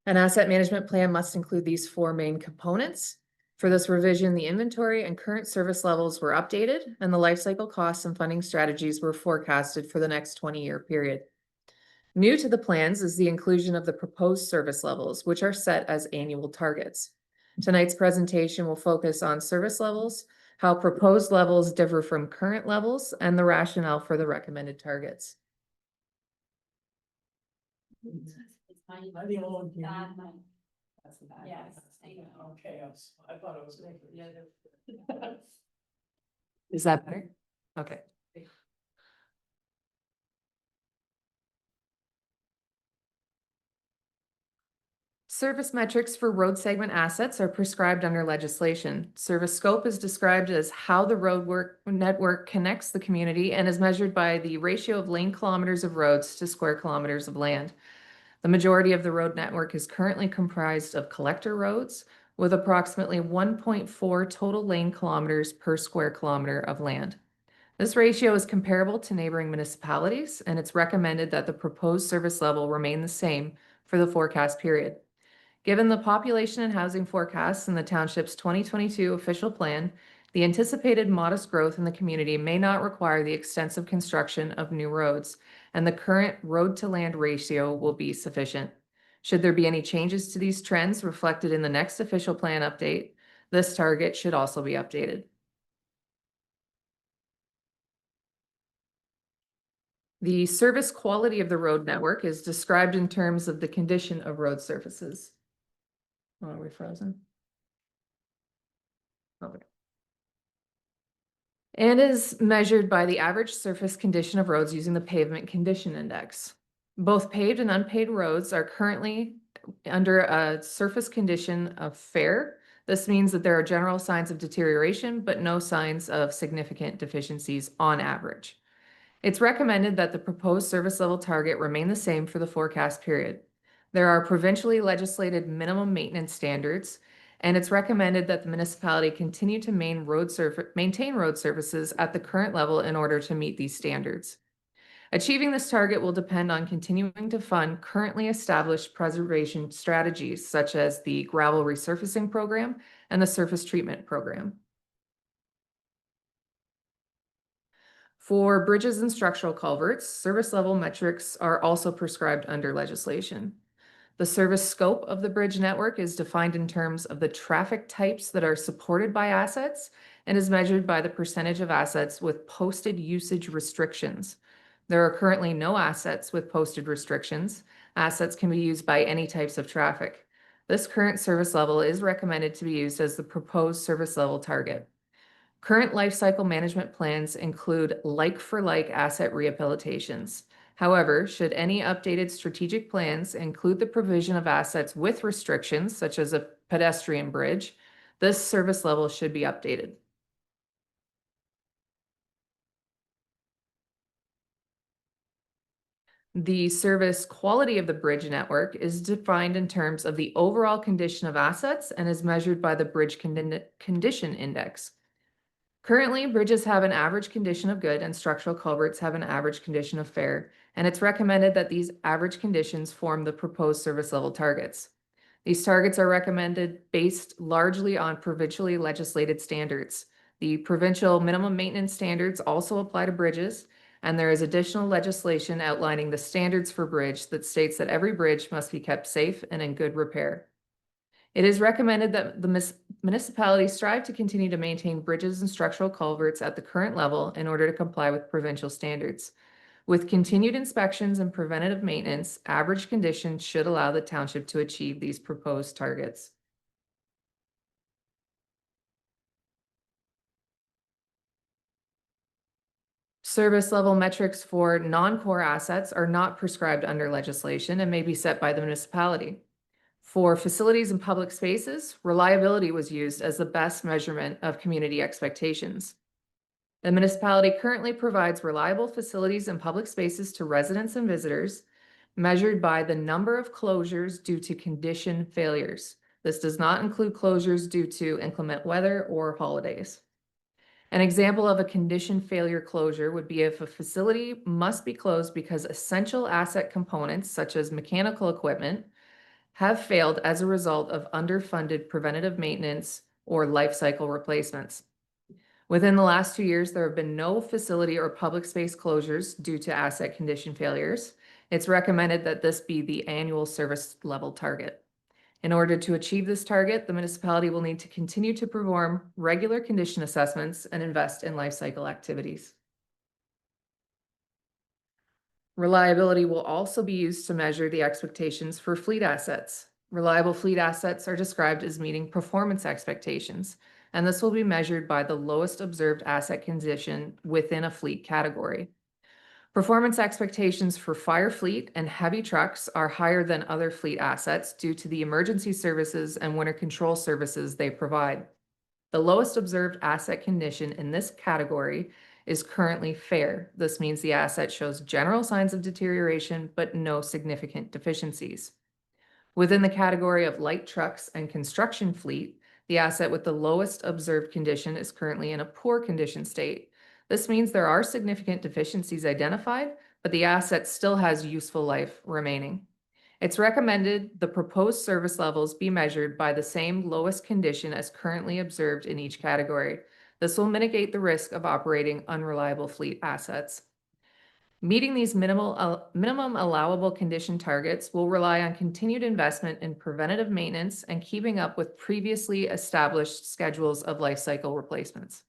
An asset management plan must include these 4 main components. For this revision, the inventory and current service levels were updated, and the life cycle costs and funding strategies were forecasted for the next 20-year period. New to the plans is the inclusion of the proposed service levels, which are set as annual targets. Tonight's presentation will focus on service levels, how proposed levels differ from current levels, and the rationale for the recommended targets. Is that better? Okay. Service metrics for road segment assets are prescribed under legislation. Service scope is described as how the network connects the community and is measured by the ratio of lane kilometers of roads to square kilometers of land. The majority of the road network is currently comprised of collector roads with approximately 1.4 total lane kilometers per square kilometer of land. This ratio is comparable to neighboring municipalities, and it's recommended that the proposed service level remain the same for the forecast period. Given the population and housing forecasts in the township's 2022 official plan, the anticipated modest growth in the community may not require the extensive construction of new roads, and the current road-to-land ratio will be sufficient. Should there be any changes to these trends reflected in the next official plan update, this target should also be updated. The service quality of the road network is described in terms of the condition of road surfaces. Oh, are we frozen? Okay. And is measured by the average surface condition of roads using the pavement condition index. Both paved and unpaved roads are currently under a surface condition of fair. This means that there are general signs of deterioration, but no signs of significant deficiencies on average. It's recommended that the proposed service level target remain the same for the forecast period. There are provincially legislated minimum maintenance standards, and it's recommended that the municipality continue to maintain road surfaces at the current level in order to meet these standards. Achieving this target will depend on continuing to fund currently established preservation strategies, such as the gravel resurfacing program and the surface treatment program. For bridges and structural culverts, service level metrics are also prescribed under legislation. The service scope of the bridge network is defined in terms of the traffic types that are supported by assets and is measured by the percentage of assets with posted usage restrictions. There are currently no assets with posted restrictions. Assets can be used by any types of traffic. This current service level is recommended to be used as the proposed service level target. Current life cycle management plans include like-for-like asset rehabilitations. However, should any updated strategic plans include the provision of assets with restrictions, such as a pedestrian bridge, this service level should be updated. The service quality of the bridge network is defined in terms of the overall condition of assets and is measured by the bridge condition index. Currently, bridges have an average condition of good and structural culverts have an average condition of fair, and it's recommended that these average conditions form the proposed service level targets. These targets are recommended based largely on provincially legislated standards. The provincial minimum maintenance standards also apply to bridges, and there is additional legislation outlining the standards for bridge that states that every bridge must be kept safe and in good repair. It is recommended that the municipality strive to continue to maintain bridges and structural culverts at the current level in order to comply with provincial standards. With continued inspections and preventative maintenance, average conditions should allow the township to achieve these proposed targets. Service level metrics for non-core assets are not prescribed under legislation and may be set by the municipality. For facilities and public spaces, reliability was used as the best measurement of community expectations. The municipality currently provides reliable facilities and public spaces to residents and visitors, measured by the number of closures due to condition failures. This does not include closures due to inclement weather or holidays. An example of a condition failure closure would be if a facility must be closed because essential asset components, such as mechanical equipment, have failed as a result of underfunded preventative maintenance or life cycle replacements. Within the last 2 years, there have been no facility or public space closures due to asset condition failures. It's recommended that this be the annual service level target. In order to achieve this target, the municipality will need to continue to perform regular condition assessments and invest in life cycle activities. Reliability will also be used to measure the expectations for fleet assets. Reliable fleet assets are described as meeting performance expectations, and this will be measured by the lowest observed asset condition within a fleet category. Performance expectations for fire fleet and heavy trucks are higher than other fleet assets due to the emergency services and winter control services they provide. The lowest observed asset condition in this category is currently fair. This means the asset shows general signs of deterioration, but no significant deficiencies. Within the category of light trucks and construction fleet, the asset with the lowest observed condition is currently in a poor condition state. This means there are significant deficiencies identified, but the asset still has useful life remaining. It's recommended the proposed service levels be measured by the same lowest condition as currently observed in each category. This will mitigate the risk of operating unreliable fleet assets. Meeting these minimum allowable condition targets will rely on continued investment in preventative maintenance and keeping up with previously established schedules of life cycle replacements.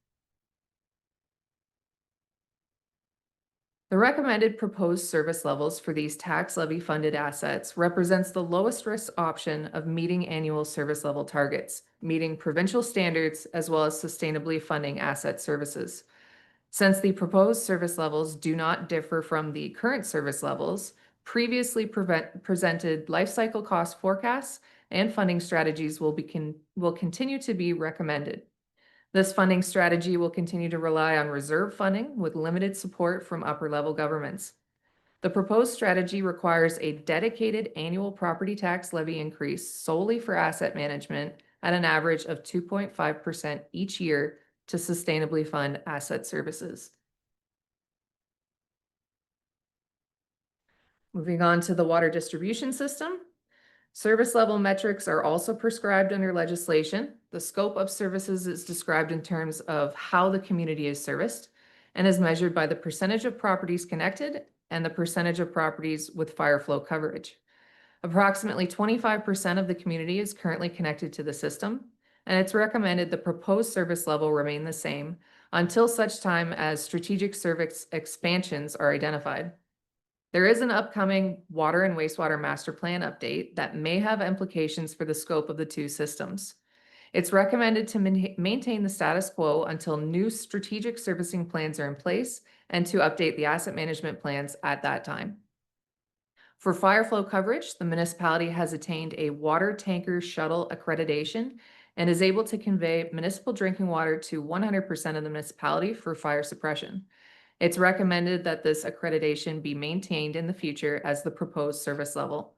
The recommended proposed service levels for these tax levy funded assets represents the lowest risk option of meeting annual service level targets, meeting provincial standards, as well as sustainably funding asset services. Since the proposed service levels do not differ from the current service levels, previously presented life cycle cost forecasts and funding strategies will continue to be recommended. This funding strategy will continue to rely on reserve funding with limited support from upper level governments. The proposed strategy requires a dedicated annual property tax levy increase solely for asset management at an average of 2.5% each year to sustainably fund asset services. Moving on to the water distribution system. Service level metrics are also prescribed under legislation. The scope of services is described in terms of how the community is serviced and is measured by the percentage of properties connected and the percentage of properties with fire flow coverage. Approximately 25% of the community is currently connected to the system, and it's recommended the proposed service level remain the same until such time as strategic service expansions are identified. There is an upcoming water and wastewater master plan update that may have implications for the scope of the two systems. It's recommended to maintain the status quo until new strategic servicing plans are in place and to update the asset management plans at that time. For fire flow coverage, the municipality has attained a water tanker shuttle accreditation and is able to convey municipal drinking water to 100% of the municipality for fire suppression. It's recommended that this accreditation be maintained in the future as the proposed service level.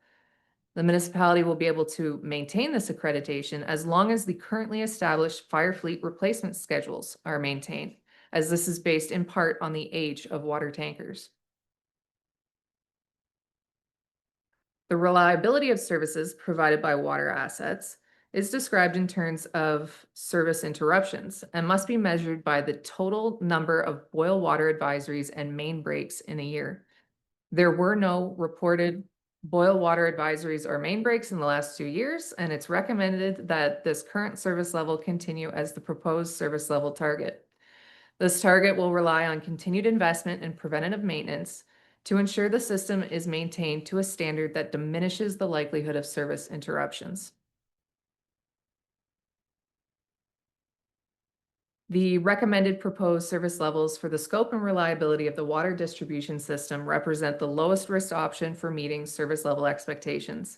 The municipality will be able to maintain this accreditation as long as the currently established fire fleet replacement schedules are maintained, as this is based in part on the age of water tankers. The reliability of services provided by water assets is described in terms of service interruptions and must be measured by the total number of boil water advisories and main breaks in a year. There were no reported boil water advisories or main breaks in the last 2 years, and it's recommended that this current service level continue as the proposed service level target. This target will rely on continued investment in preventative maintenance to ensure the system is maintained to a standard that diminishes the likelihood of service interruptions. The recommended proposed service levels for the scope and reliability of the water distribution system represent the lowest risk option for meeting service level expectations.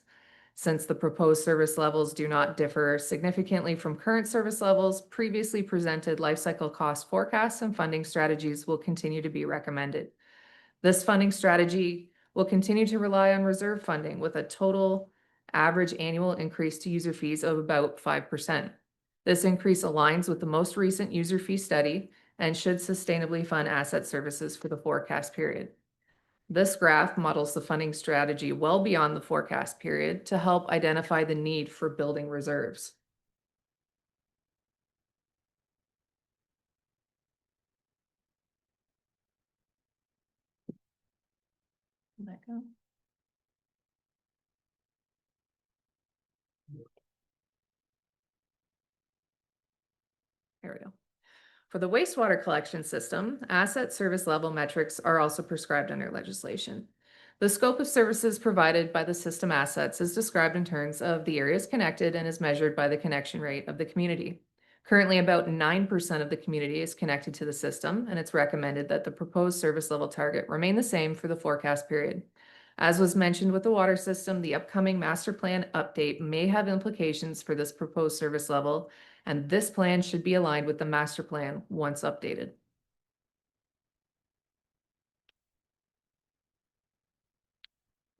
Since the proposed service levels do not differ significantly from current service levels, previously presented life cycle cost forecasts and funding strategies will continue to be recommended. This funding strategy will continue to rely on reserve funding with a total average annual increase to user fees of about 5%. This increase aligns with the most recent user fee study and should sustainably fund asset services for the forecast period. This graph models the funding strategy well beyond the forecast period to help identify the need for building reserves. Let go. There we go. For the wastewater collection system, asset service level metrics are also prescribed under legislation. The scope of services provided by the system assets is described in terms of the areas connected and is measured by the connection rate of the community. Currently, about 9% of the community is connected to the system, and it's recommended that the proposed service level target remain the same for the forecast period. As was mentioned with the water system, the upcoming master plan update may have implications for this proposed service level, and this plan should be aligned with the master plan once updated.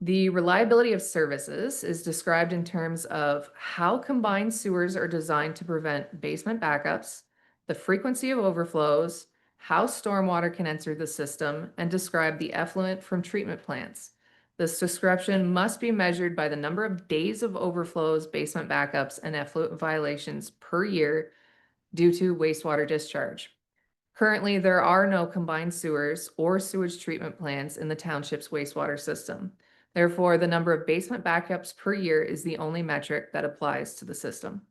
The reliability of services is described in terms of how combined sewers are designed to prevent basement backups, the frequency of overflows, how stormwater can enter the system, and describe the effluent from treatment plants. This description must be measured by the number of days of overflows, basement backups, and effluent violations per year due to wastewater discharge. Currently, there are no combined sewers or sewage treatment plants in the township's wastewater system. Therefore, the number of basement backups per year is the only metric that applies to the system.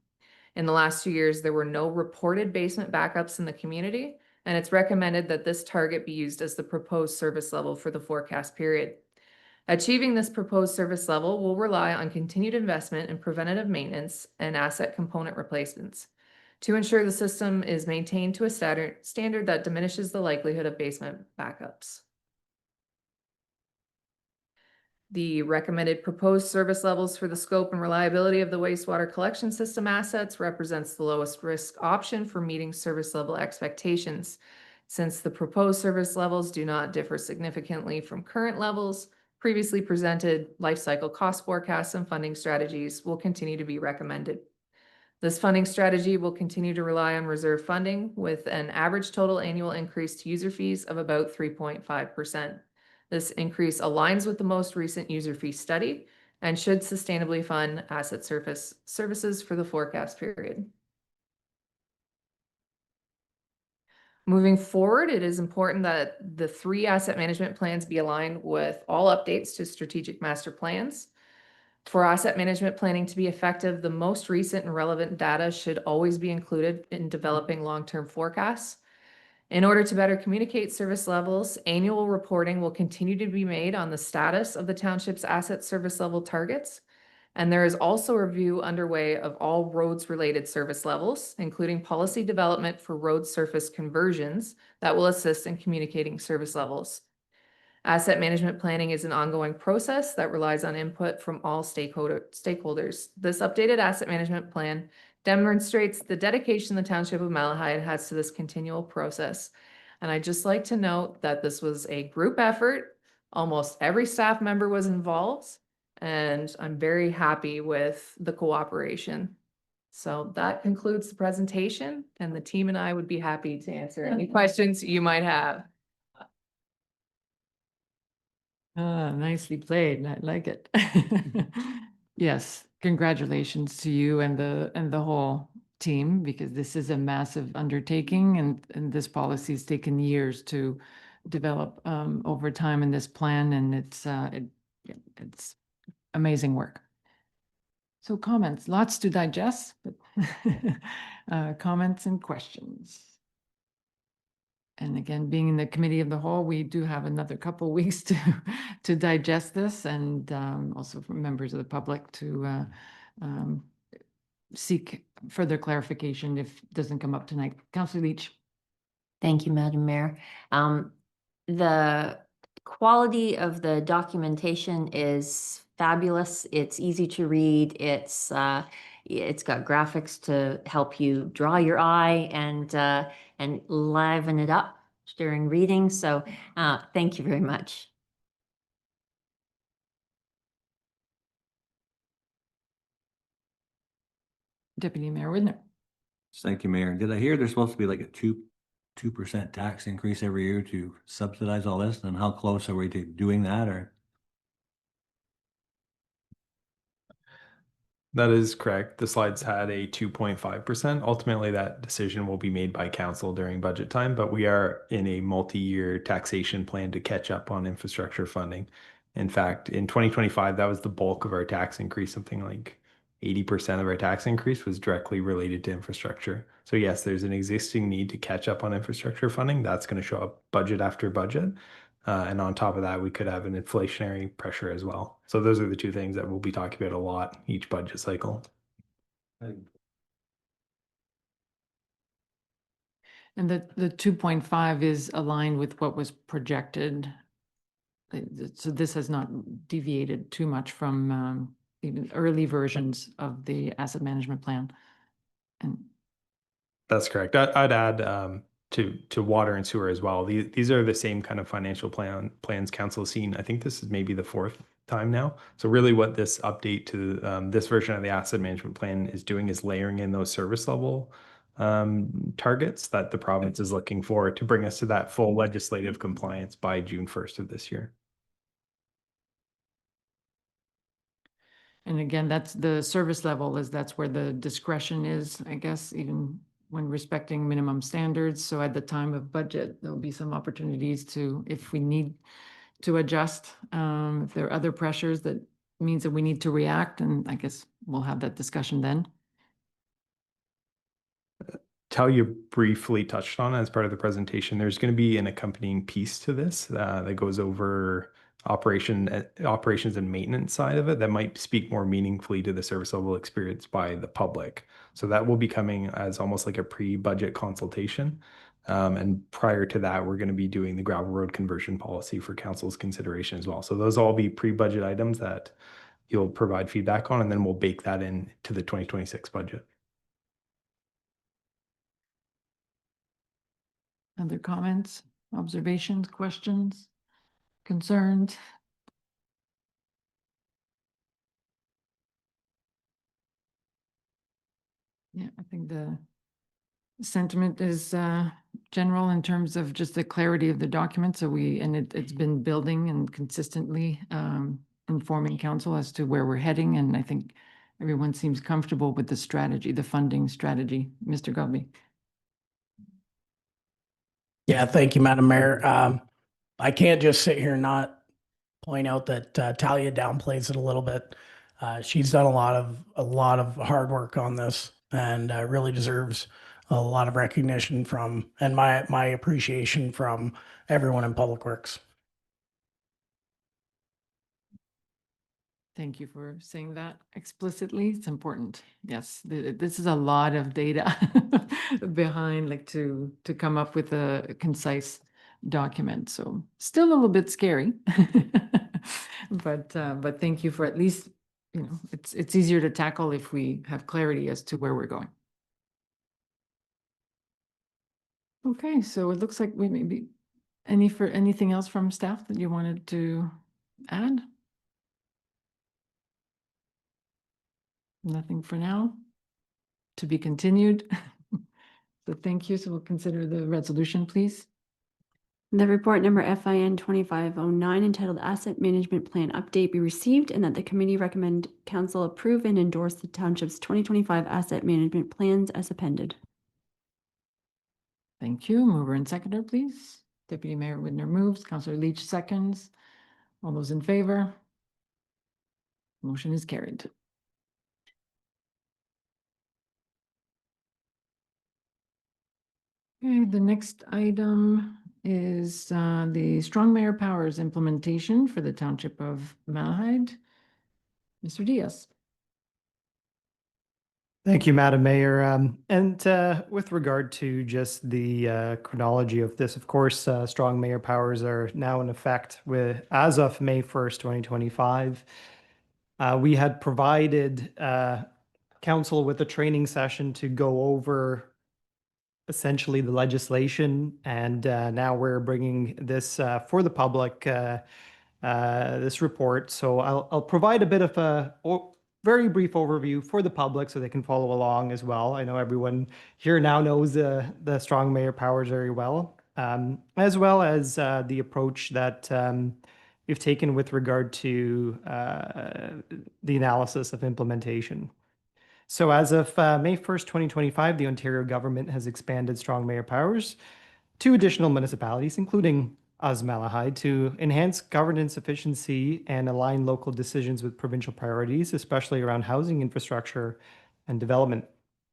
In the last 2 years, there were no reported basement backups in the community, and it's recommended that this target be used as the proposed service level for the forecast period. Achieving this proposed service level will rely on continued investment in preventative maintenance and asset component replacements to ensure the system is maintained to a standard that diminishes the likelihood of basement backups. The recommended proposed service levels for the scope and reliability of the wastewater collection system assets represents the lowest risk option for meeting service level expectations. Since the proposed service levels do not differ significantly from current levels, previously presented life cycle cost forecasts and funding strategies will continue to be recommended. This funding strategy will continue to rely on reserve funding with an average total annual increase to user fees of about 3.5%. This increase aligns with the most recent user fee study and should sustainably fund asset services for the forecast period. Moving forward, it is important that the 3 asset management plans be aligned with all updates to strategic master plans. For asset management planning to be effective, the most recent and relevant data should always be included in developing long-term forecasts. In order to better communicate service levels, annual reporting will continue to be made on the status of the township's asset service level targets. And there is also a review underway of all roads-related service levels, including policy development for road surface conversions that will assist in communicating service levels. Asset management planning is an ongoing process that relies on input from all stakeholders. This updated asset management plan demonstrates the dedication the Township of Malahide has to this continual process. And I'd just like to note that this was a group effort. Almost every staff member was involved, and I'm very happy with the cooperation. So that concludes the presentation, and the team and I would be happy to answer any questions you might have.
Nicely played. I like it. Yes, congratulations to you and the whole team, because this is a massive undertaking, and this policy has taken years to develop over time in this plan, and it's amazing work. So comments, lots to digest, but comments and questions. And again, being in the committee of the whole, we do have another couple weeks to digest this, and also for members of the public to seek further clarification if it doesn't come up tonight. Councillor Leach.
Thank you, Madam Mayor. The quality of the documentation is fabulous. It's easy to read. It's got graphics to help you draw your eye and liven it up during reading. So thank you very much.
Deputy Mayor Widner.
Thank you, Mayor. Did I hear there's supposed to be like a 2% tax increase every year to subsidize all this? And how close are we to doing that, or?
That is correct. The slides had a 2.5%. Ultimately, that decision will be made by council during budget time, but we are in a multi-year taxation plan to catch up on infrastructure funding. In fact, in 2025, that was the bulk of our tax increase. Something like 80% of our tax increase was directly related to infrastructure. So yes, there's an existing need to catch up on infrastructure funding. That's going to show up budget after budget. And on top of that, we could have an inflationary pressure as well. So those are the two things that we'll be talking about a lot each budget cycle.
And the 2.5 is aligned with what was projected. So this has not deviated too much from even early versions of the asset management plan. And
That's correct. I'd add to water and sewer as well. These are the same kind of financial plans council has seen. I think this is maybe the fourth time now. So really what this update to this version of the asset management plan is doing is layering in those service level targets that the province is looking for to bring us to that full legislative compliance by June 1st of this year.
And again, that's the service level, that's where the discretion is, I guess, even when respecting minimum standards. So at the time of budget, there'll be some opportunities to, if we need to adjust, if there are other pressures that means that we need to react, and I guess we'll have that discussion then.
How you briefly touched on as part of the presentation, there's going to be an accompanying piece to this that goes over operations and maintenance side of it that might speak more meaningfully to the service level experience by the public. So that will be coming as almost like a pre-budget consultation. And prior to that, we're going to be doing the gravel road conversion policy for council's consideration as well. So those all be pre-budget items that you'll provide feedback on, and then we'll bake that in to the 2026 budget.
Other comments, observations, questions, concerns? Yeah, I think the sentiment is general in terms of just the clarity of the document. So it's been building and consistently informing council as to where we're heading. And I think everyone seems comfortable with the strategy, the funding strategy. Mr. Godby.
Yeah, thank you, Madam Mayor. I can't just sit here and not point out that Talia downplays it a little bit. She's done a lot of hard work on this, and really deserves a lot of recognition from, and my appreciation from everyone in Public Works.
Thank you for saying that explicitly. It's important. Yes, this is a lot of data behind, like to come up with a concise document. So still a little bit scary, but thank you for at least, it's easier to tackle if we have clarity as to where we're going. Okay, so it looks like we maybe anything else from staff that you wanted to add? Nothing for now. To be continued. So thank you. So we'll consider the resolution, please.
The report number FIN 2509 entitled Asset Management Plan Update be received, and that the committee recommend council approve and endorse the township's 2025 asset management plans as appended.
Thank you. Mover and seconder, please. Deputy Mayor Widner moves. Councillor Leach seconds. All those in favor? Motion is carried. Okay, the next item is the Strong Mayor Powers implementation for the Township of Malahide. Mr. Diaz.
Thank you, Madam Mayor. With regard to just the chronology of this, of course, strong mayor powers are now in effect as of May 1st, 2025. We had provided council with a training session to go over essentially the legislation, and now we're bringing this for the public, this report. So I'll provide a bit of a very brief overview for the public so they can follow along as well. I know everyone here now knows the strong mayor powers very well, as well as the approach that we've taken with regard to the analysis of implementation. So as of May 1st, 2025, the Ontario government has expanded strong mayor powers to additional municipalities, including us, Malahide, to enhance governance efficiency and align local decisions with provincial priorities, especially around housing infrastructure and development.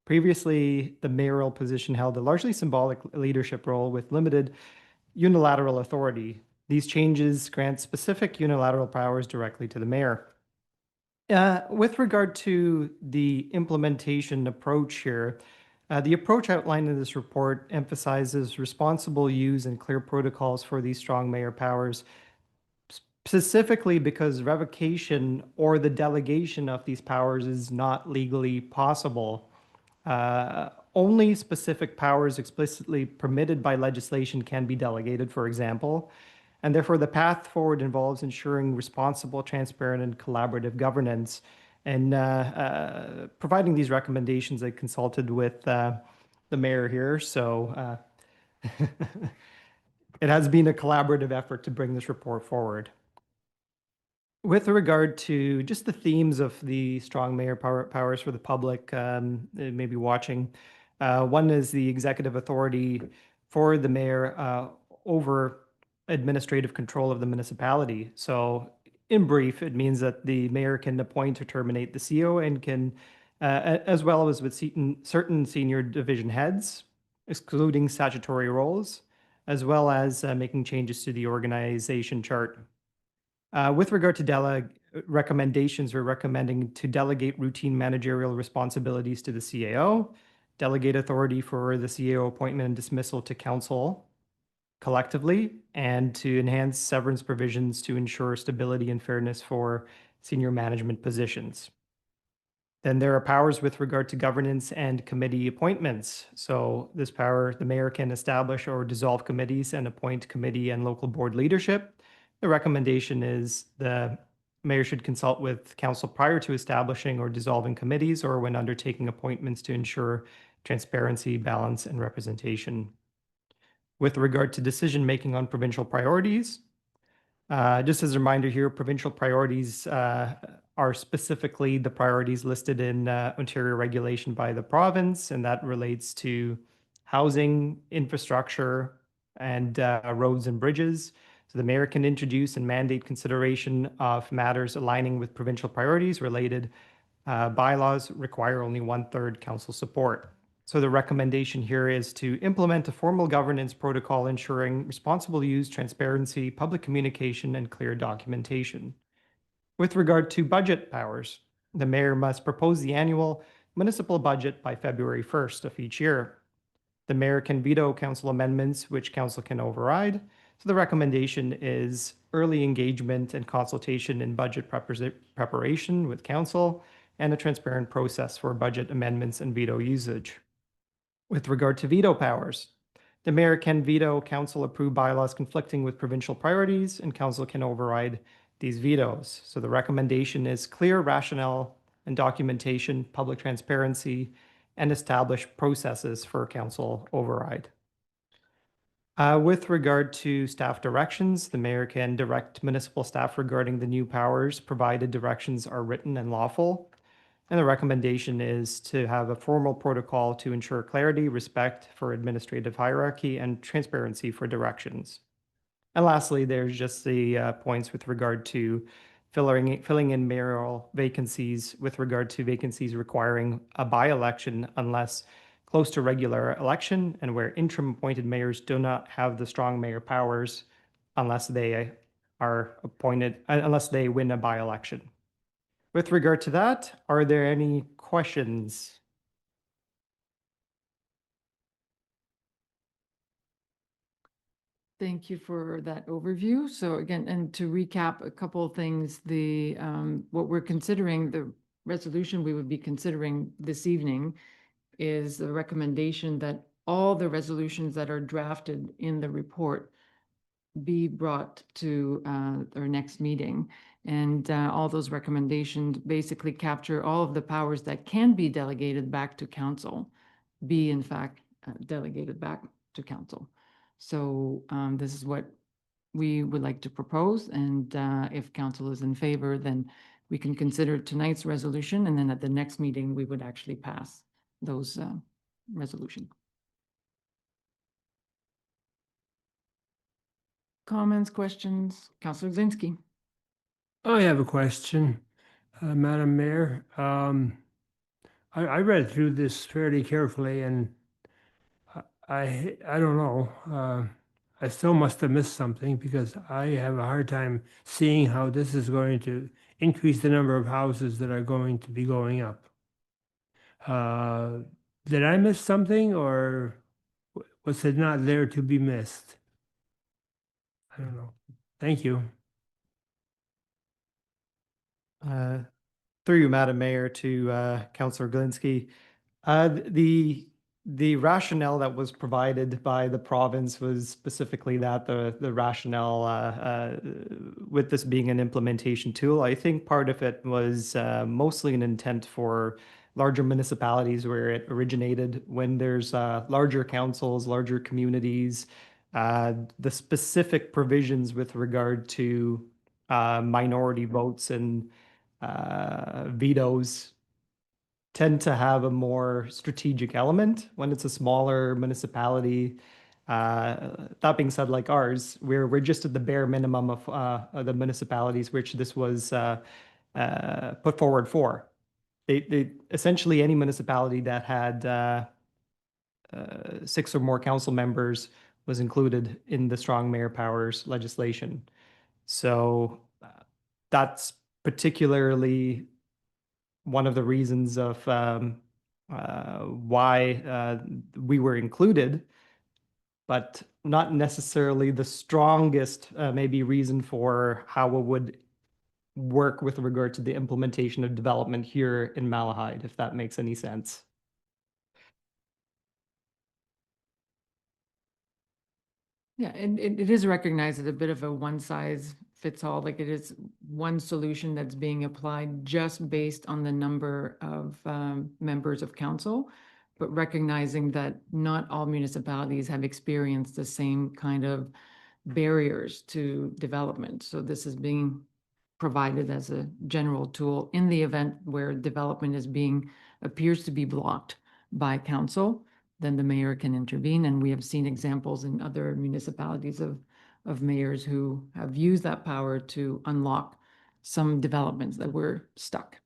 Previously, the mayoral position held a largely symbolic leadership role with limited unilateral authority. These changes grant specific unilateral powers directly to the mayor. With regard to the implementation approach here, the approach outlined in this report emphasizes responsible use and clear protocols for these strong mayor powers, specifically because revocation or the delegation of these powers is not legally possible. Only specific powers explicitly permitted by legislation can be delegated, for example, and therefore the path forward involves ensuring responsible, transparent, and collaborative governance. And providing these recommendations, I consulted with the mayor here. So it has been a collaborative effort to bring this report forward. With regard to just the themes of the strong mayor powers for the public maybe watching, one is the executive authority for the mayor over administrative control of the municipality. So in brief, it means that the mayor can appoint or terminate the CEO and can, as well as with certain senior division heads, excluding statutory roles, as well as making changes to the organization chart. With regard to recommendations, we're recommending to delegate routine managerial responsibilities to the CAO, delegate authority for the CAO appointment and dismissal to council collectively, and to enhance severance provisions to ensure stability and fairness for senior management positions. Then there are powers with regard to governance and committee appointments. So this power, the mayor can establish or dissolve committees and appoint committee and local board leadership. The recommendation is the mayor should consult with council prior to establishing or dissolving committees or when undertaking appointments to ensure transparency, balance, and representation. With regard to decision-making on provincial priorities, just as a reminder here, provincial priorities are specifically the priorities listed in Ontario regulation by the province, and that relates to housing, infrastructure, and roads and bridges. So the mayor can introduce and mandate consideration of matters aligning with provincial priorities. Related bylaws require only 1/3 council support. So the recommendation here is to implement a formal governance protocol ensuring responsible use, transparency, public communication, and clear documentation. With regard to budget powers, the mayor must propose the annual municipal budget by February 1st of each year. The mayor can veto council amendments, which council can override. So the recommendation is early engagement and consultation in budget preparation with council and a transparent process for budget amendments and veto usage. With regard to veto powers, the mayor can veto council-approved bylaws conflicting with provincial priorities, and council can override these vetoes. So the recommendation is clear rationale and documentation, public transparency, and establish processes for council override. With regard to staff directions, the mayor can direct municipal staff regarding the new powers, provided directions are written and lawful. And the recommendation is to have a formal protocol to ensure clarity, respect for administrative hierarchy, and transparency for directions. And lastly, there's just the points with regard to filling in mayoral vacancies with regard to vacancies requiring a by-election unless close to regular election and where interim appointed mayors do not have the strong mayor powers unless they are appointed, unless they win a by-election. With regard to that, are there any questions?
Thank you for that overview. So again, and to recap a couple of things, the what we're considering, the resolution we would be considering this evening is the recommendation that all the resolutions that are drafted in the report be brought to our next meeting. And all those recommendations basically capture all of the powers that can be delegated back to council, be in fact delegated back to council. So this is what we would like to propose, and if council is in favor, then we can consider tonight's resolution, and then at the next meeting, we would actually pass those resolution. Comments, questions? Councillor Zelinski.
I have a question, Madam Mayor. I read through this fairly carefully, and I don't know. I still must have missed something because I have a hard time seeing how this is going to increase the number of houses that are going to be going up. Did I miss something, or was it not there to be missed? I don't know. Thank you.
Through you, Madam Mayor, to Councillor Glinski. The rationale that was provided by the province was specifically that the rationale with this being an implementation tool. I think part of it was mostly an intent for larger municipalities where it originated. When there's larger councils, larger communities, the specific provisions with regard to minority votes and vetoes tend to have a more strategic element when it's a smaller municipality. That being said, like ours, we're just at the bare minimum of the municipalities which this was put forward for. They essentially, any municipality that had 6 or more council members was included in the strong mayor powers legislation. So that's particularly one of the reasons of why we were included, but not necessarily the strongest maybe reason for how it would work with regard to the implementation of development here in Malahide, if that makes any sense.
Yeah, and it is recognized as a bit of a one size fits all, like it is one solution that's being applied just based on the number of members of council, but recognizing that not all municipalities have experienced the same kind of barriers to development. So this is being provided as a general tool in the event where development appears to be blocked by council, then the mayor can intervene. And we have seen examples in other municipalities of mayors who have used that power to unlock some developments that were stuck.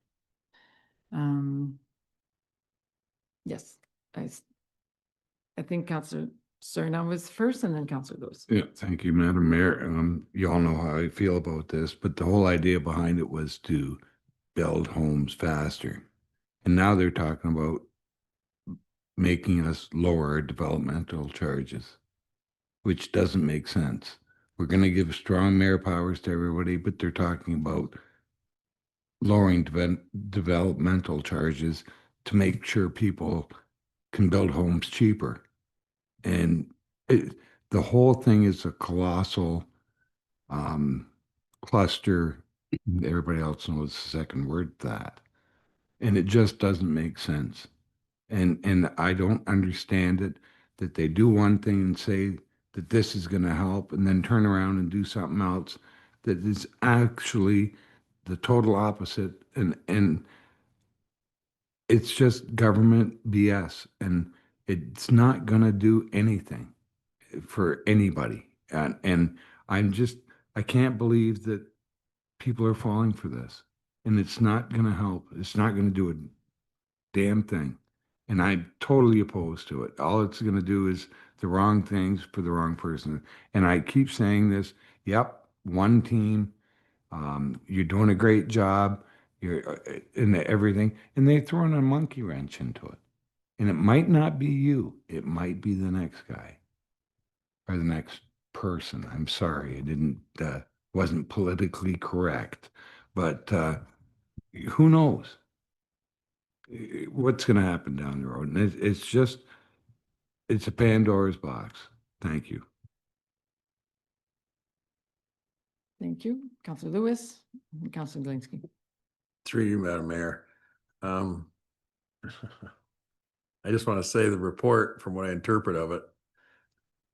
Yes, I think Councillor Serna was first, and then Councillor Lewis.
Yeah, thank you, Madam Mayor. You all know how I feel about this, but the whole idea behind it was to build homes faster. And now they're talking about making us lower our developmental charges, which doesn't make sense. We're going to give strong mayor powers to everybody, but they're talking about lowering developmental charges to make sure people can build homes cheaper. And the whole thing is a colossal cluster. Everybody else knows the second word, that. And it just doesn't make sense. And I don't understand it, that they do one thing and say that this is going to help, and then turn around and do something else that is actually the total opposite. And it's just government BS, and it's not going to do anything for anybody. And I can't believe that people are falling for this, and it's not going to help. It's not going to do a damn thing. And I'm totally opposed to it. All it's going to do is the wrong things for the wrong person. And I keep saying this, yep, one team, you're doing a great job, you're in everything, and they're throwing a monkey wrench into it. And it might not be you, it might be the next guy or the next person. I'm sorry, I didn't, wasn't politically correct, but who knows what's going to happen down the road? And it's just, it's a Pandora's box. Thank you.
Thank you. Councillor Lewis and Councillor Glinski.
Through you, Madam Mayor. I just want to say the report, from what I interpret of it,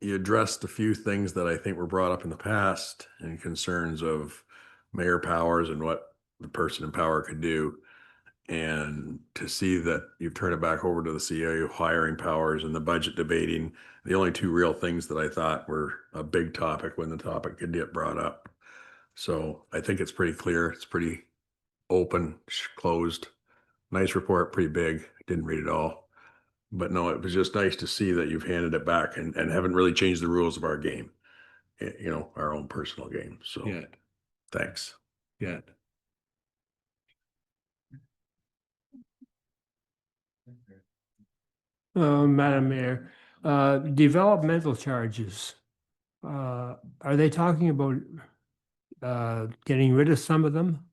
you addressed a few things that I think were brought up in the past and concerns of mayor powers and what the person in power could do. And to see that you've turned it back over to the CEO hiring powers and the budget debating, the only two real things that I thought were a big topic when the topic could get brought up. So I think it's pretty clear. It's pretty open, closed. Nice report, pretty big. Didn't read it all. But no, it was just nice to see that you've handed it back and haven't really changed the rules of our game, you know, our own personal game. So
Yeah.
thanks.
Yeah.
Madam Mayor, developmental charges. Are they talking about getting rid of some of them?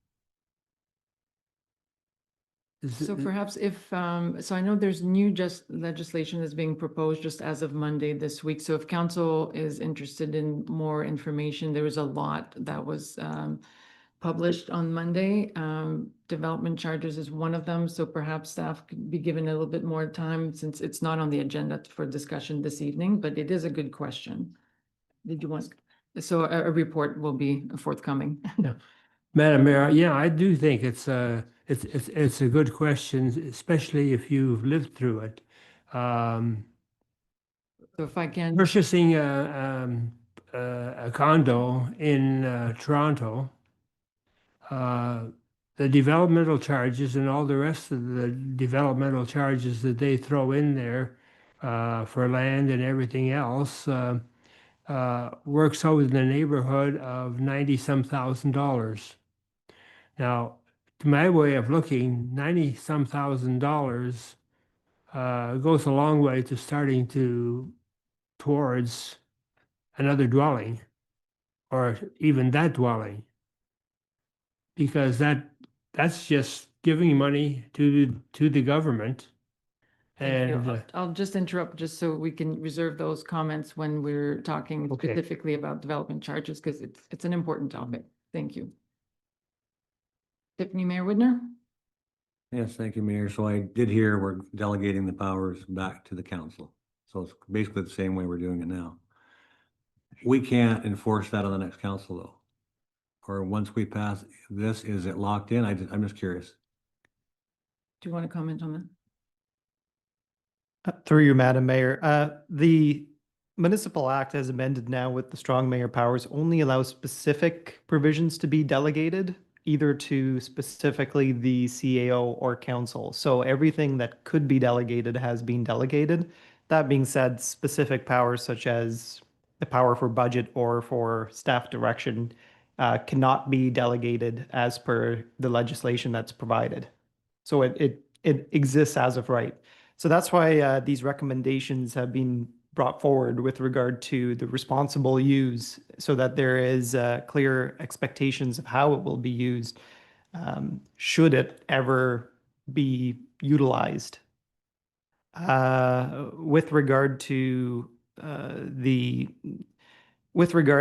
So perhaps if, so I know there's new legislation that's being proposed just as of Monday this week. So if council is interested in more information, there was a lot that was published on Monday. Development charges is one of them. So perhaps staff could be given a little bit more time since it's not on the agenda for discussion this evening, but it is a good question. Did you want, so a report will be forthcoming.
Yeah. Madam Mayor, yeah, I do think it's a good question, especially if you've lived through it.
So if I can.
Purchasing a condo in Toronto, the developmental charges and all the rest of the developmental charges that they throw in there for land and everything else works out in the neighborhood of $90-some thousand. Now, to my way of looking, $90-some thousand goes a long way to starting towards another dwelling, or even that dwelling, because that's just giving money to the government.
Thank you.
And
I'll just interrupt just so we can reserve those comments when we're talking
Okay.
specifically about development charges, because it's an important topic. Thank you. Deputy Mayor Widner?
Yes, thank you, Mayor. So I did hear we're delegating the powers back to the council. So it's basically the same way we're doing it now. We can't enforce that on the next council though. Or once we pass this, is it locked in? I'm just curious.
Do you want to comment on that?
Through you, Madam Mayor, the Municipal Act as amended now with the strong mayor powers only allows specific provisions to be delegated either to specifically the CAO or council. So everything that could be delegated has been delegated. That being said, specific powers such as the power for budget or for staff direction cannot be delegated as per the legislation that's provided. So it exists as of right. So that's why these recommendations have been brought forward with regard to the responsible use, so that there is clear expectations of how it will be used, should it ever be utilized. With regard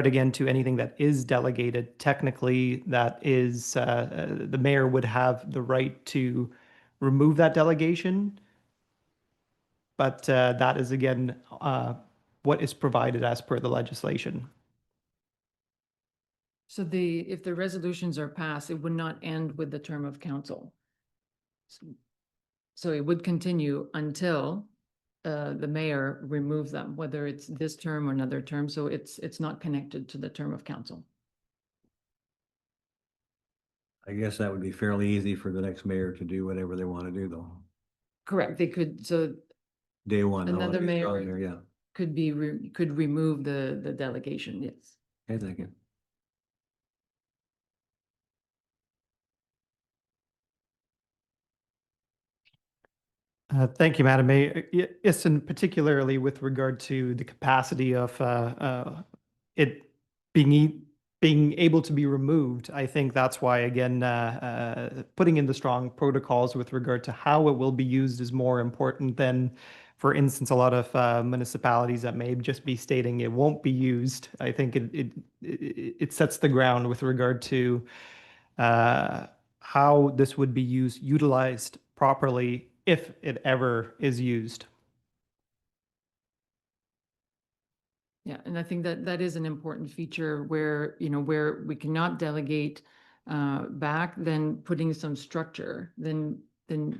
again to anything that is delegated, technically that is the mayor would have the right to remove that delegation. But that is again what is provided as per the legislation.
So if the resolutions are passed, it would not end with the term of council. So it would continue until the mayor removes them, whether it's this term or another term. So it's not connected to the term of council.
I guess that would be fairly easy for the next mayor to do whatever they want to do though.
Correct, they could, so
Day one.
Another
holidays
mayor.
on there, yeah.
could be, could remove the delegation, yes.
Okay, thank you.
Thank you, Madam Mayor. Yes, and particularly with regard to the capacity of it being able to be removed, I think that's why, again, putting in the strong protocols with regard to how it will be used is more important than, for instance, a lot of municipalities that may just be stating it won't be used. I think it sets the ground with regard to how this would be utilized properly if it ever is used.
Yeah, and I think that that is an important feature where, you know, where we cannot delegate back, then putting some structure, then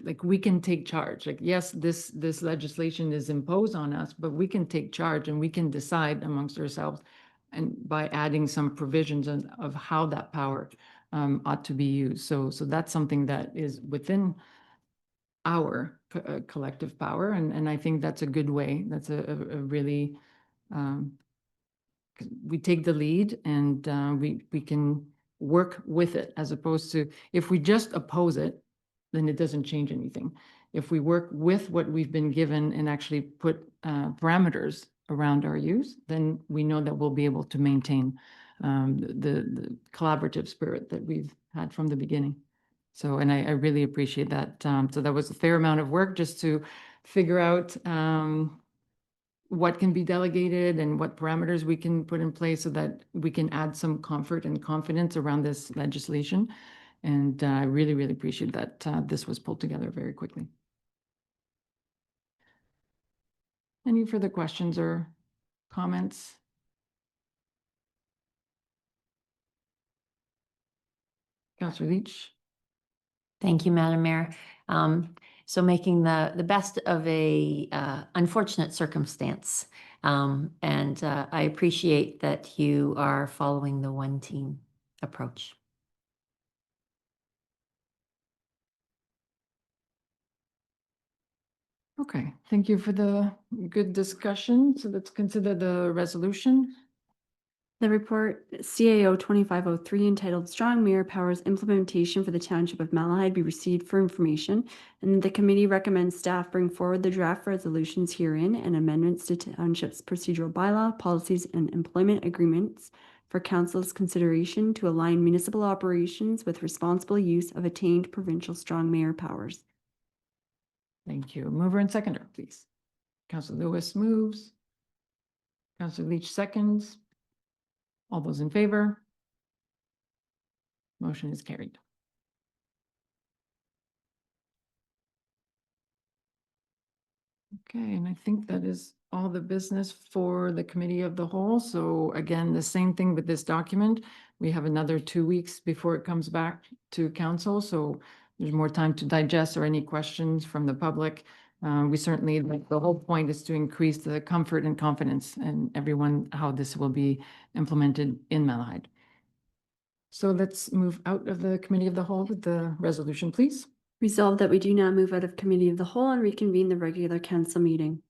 like we can take charge. Like, yes, this legislation is imposed on us, but we can take charge and we can decide amongst ourselves, and by adding some provisions of how that power ought to be used. So that's something that is within our collective power, and I think that's a good way. That's a really we take the lead, and we can work with it, as opposed to if we just oppose it, then it doesn't change anything. If we work with what we've been given and actually put parameters around our use, then we know that we'll be able to maintain the collaborative spirit that we've had from the beginning. So, and I really appreciate that. So that was a fair amount of work just to figure out what can be delegated and what parameters we can put in place so that we can add some comfort and confidence around this legislation. And I really, really appreciate that this was pulled together very quickly. Any further questions or comments? Councillor Leach?
Thank you, Madam Mayor. So making the best of a unfortunate circumstance. And I appreciate that you are following the one team approach.
Okay, thank you for the good discussion. So let's consider the resolution.
The report CAO 2503 entitled Strong Mayor Powers Implementation for the Township of Malahide be received for information, and the committee recommends staff bring forward the draft resolutions herein and amendments to Township's procedural bylaw, policies, and employment agreements for council's consideration to align municipal operations with responsible use of attained provincial strong mayor powers.
Thank you. Mover and seconder, please. Councillor Lewis moves. Councillor Leach seconds. All those in favor? Motion is carried. Okay, and I think that is all the business for the committee of the whole. So again, the same thing with this document. We have another 2 weeks before it comes back to council. So there's more time to digest or any questions from the public. We certainly, like, the whole point is to increase the comfort and confidence in everyone, how this will be implemented in Malahide. So let's move out of the committee of the whole with the resolution, please.
Resolved that we do now move out of committee of the whole and reconvene the regular council meeting.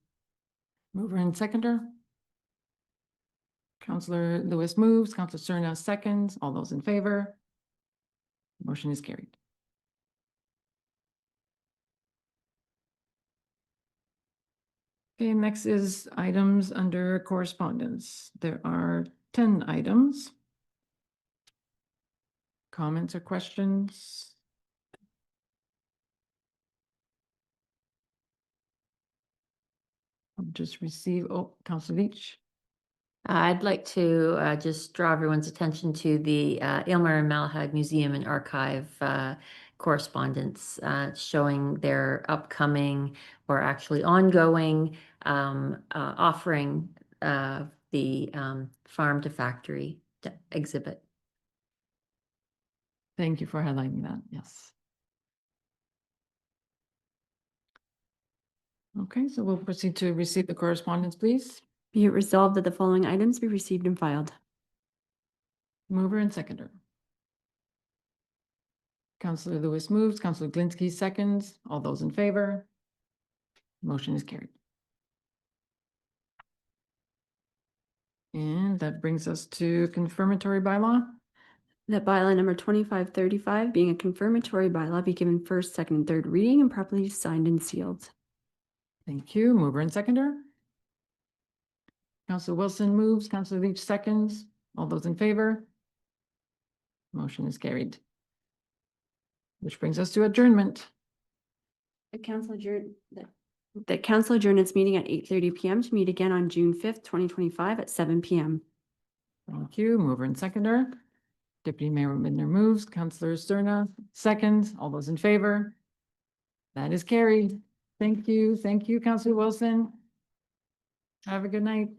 Mover and seconder. Councillor Lewis moves, Councillor Cerna seconds. All those in favor? Motion is carried. Okay, next is items under correspondence. There are 10 items. Comments or questions? I'll just receive, oh, Councillor Leach.
I'd like to just draw everyone's attention to the Aylmer and Malahide Museum and Archive correspondence showing their upcoming or actually ongoing offering the farm to factory exhibit.
Thank you for highlighting that. Yes. Okay, so we'll proceed to receive the correspondence, please.
Be it resolved that the following items be received and filed.
Mover and seconder. Councillor Lewis moves, Councillor Glinski seconds. All those in favor? Motion is carried. And that brings us to confirmatory bylaw.
That bylaw number 2535, being a confirmatory bylaw, be given first, second, and third reading and properly signed and sealed.
Thank you. Mover and seconder. Counselor Wilson moves, Counselor Leach seconds. All those in favor? Motion is carried. Which brings us to adjournment.
The council adjourned its meeting at 8:30 PM to meet again on June 5th, 2025 at 7 PM.
Thank you. Mover and seconder. Deputy Mayor Midner moves, Counselor Sterna seconds. All those in favor? That is carried. Thank you. Thank you, Counselor Wilson. Have a good night.